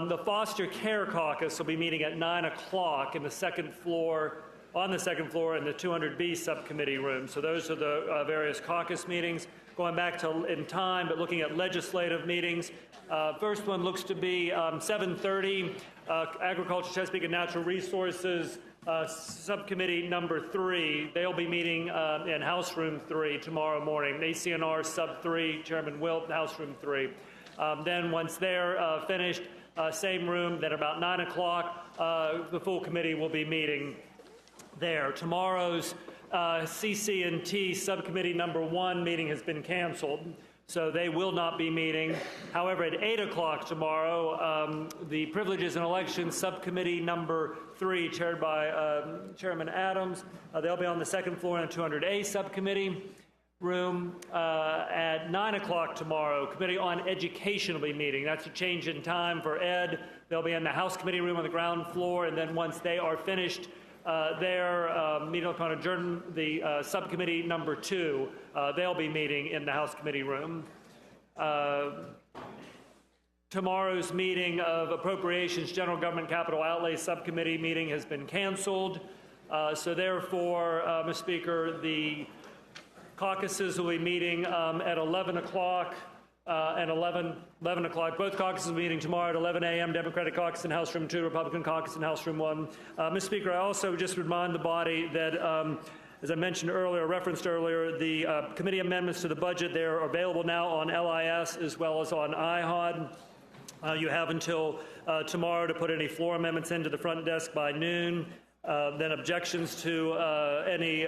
The Foster Care Caucus will be meeting at 9 o'clock in the second floor, on the second floor in the 200B subcommittee room. So those are the various caucus meetings. Going back to in time, but looking at legislative meetings. First one looks to be 7:30, Agriculture, Chesapeake, and Natural Resources Subcommittee number 3. They'll be meeting in House Room 3 tomorrow morning. ACNR Sub 3, Chairman Wilt, House Room 3. Then once they're finished, same room, then about 9 o'clock, the full committee will be meeting there. Tomorrow's CC&T Subcommittee number 1 meeting has been canceled. so they will not be meeting. However, at 8 o'clock tomorrow, the Privileges and Elections Subcommittee number 3, chaired by Chairman Adams, they'll be on the second floor in the 200A subcommittee room. At 9 o'clock tomorrow, Committee on Education will be meeting. That's a change in time for Ed. They'll be in the House Committee room on the ground floor, and then once they are finished their meeting upon adjourn the subcommittee number 2, they'll be meeting in the House Committee room. Tomorrow's meeting of Appropriations General Government Capital Outlay Subcommittee meeting has been canceled. So therefore, Mr. Speaker, the caucuses will be meeting at 11 o'clock and 11 o'clock. Both caucuses will be meeting tomorrow at 11 a.m. Democratic caucus in House Room 2, Republican caucus in House Room 1. Mr. Speaker, I also just remind the body that, as I mentioned earlier, referenced earlier, the committee amendments to the budget, they're available now on LIS as well as on IHOD. You have until tomorrow to put any floor amendments into the front desk by noon. Then objections to any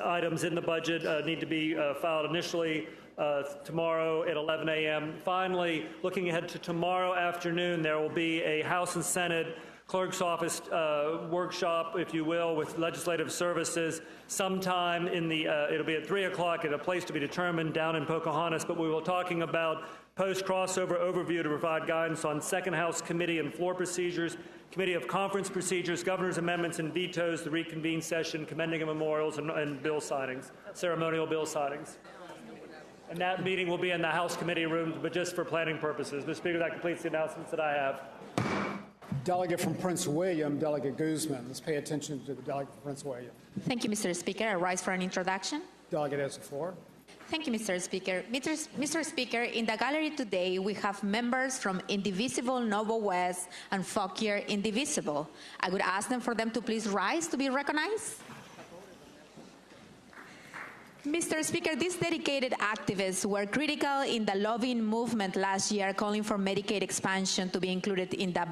items in the budget need to be filed initially tomorrow at 11 a.m. Finally, looking ahead to tomorrow afternoon, there will be a House and Senate Clerk's Office workshop, if you will, with Legislative Services sometime in the, it'll be at 3 o'clock at a place to be determined down in Pocahontas, but we will be talking about post-crossover overview to provide guidance on Second House Committee and floor procedures, Committee of Conference procedures, Governor's amendments and vetoes, the reconvened session, commending of memorials, and bill signings, ceremonial bill signings. And that meeting will be in the House Committee room, but just for planning purposes. Mr. Speaker, that completes the announcements that I have. Delegate from Prince William, Delegate Guzman. Let's pay attention to the delegate from Prince William. Thank you, Mr. Speaker. I rise for an introduction. Delegate has the floor. Thank you, Mr. Speaker. Mr. Speaker, in the gallery today, we have members from Indivisible, Novo West, and Fauquier Indivisible. I would ask them for them to please rise to be recognized. Mr. Speaker, these dedicated activists were critical in the lobbying movement last year, calling for Medicaid expansion to be included in the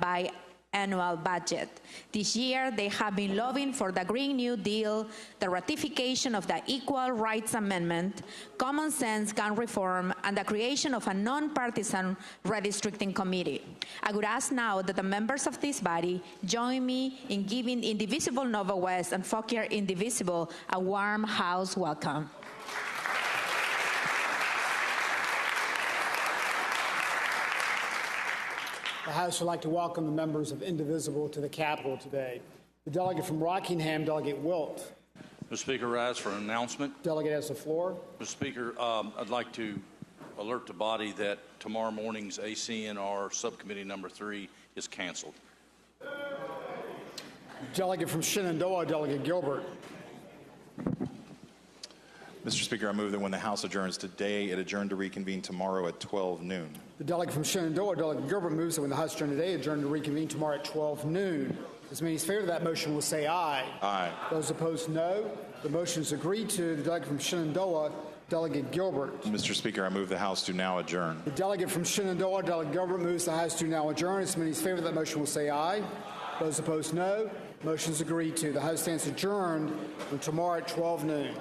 biannual budget. This year, they have been lobbying for the Green New Deal, the ratification of the Equal Rights Amendment, common sense gun reform, and the creation of a nonpartisan redistricting committee. I would ask now that the members of this body join me in giving Indivisible Nova West and Fauquier Indivisible a warm house welcome. The House would like to welcome the members of Indivisible to the Capitol today. The delegate from Rockingham, Delegate Wilt. Mr. Speaker, rise for an announcement. Delegate has the floor. Mr. Speaker, I'd like to alert the body that tomorrow morning's ACNR Subcommittee number 3 is canceled. Delegate from Shenandoah, Delegate Gilbert. Mr. Speaker, I move that when the House adjourns today, it adjourn to reconvene tomorrow at 12 noon. The delegate from Shenandoah, Delegate Gilbert, moves that when the House adjourn today, adjourn to reconvene tomorrow at 12 noon. As many as favor that motion will say aye. Aye. Those opposed, no. The motion is agreed to. The delegate from Shenandoah, Delegate Gilbert. Mr. Speaker, I move the House do now adjourn. The delegate from Shenandoah, Delegate Gilbert, moves the House do now adjourn. As many as favor that motion will say aye. Those opposed, no. Motion is agreed to. The House stands adjourned until tomorrow at 12 noon.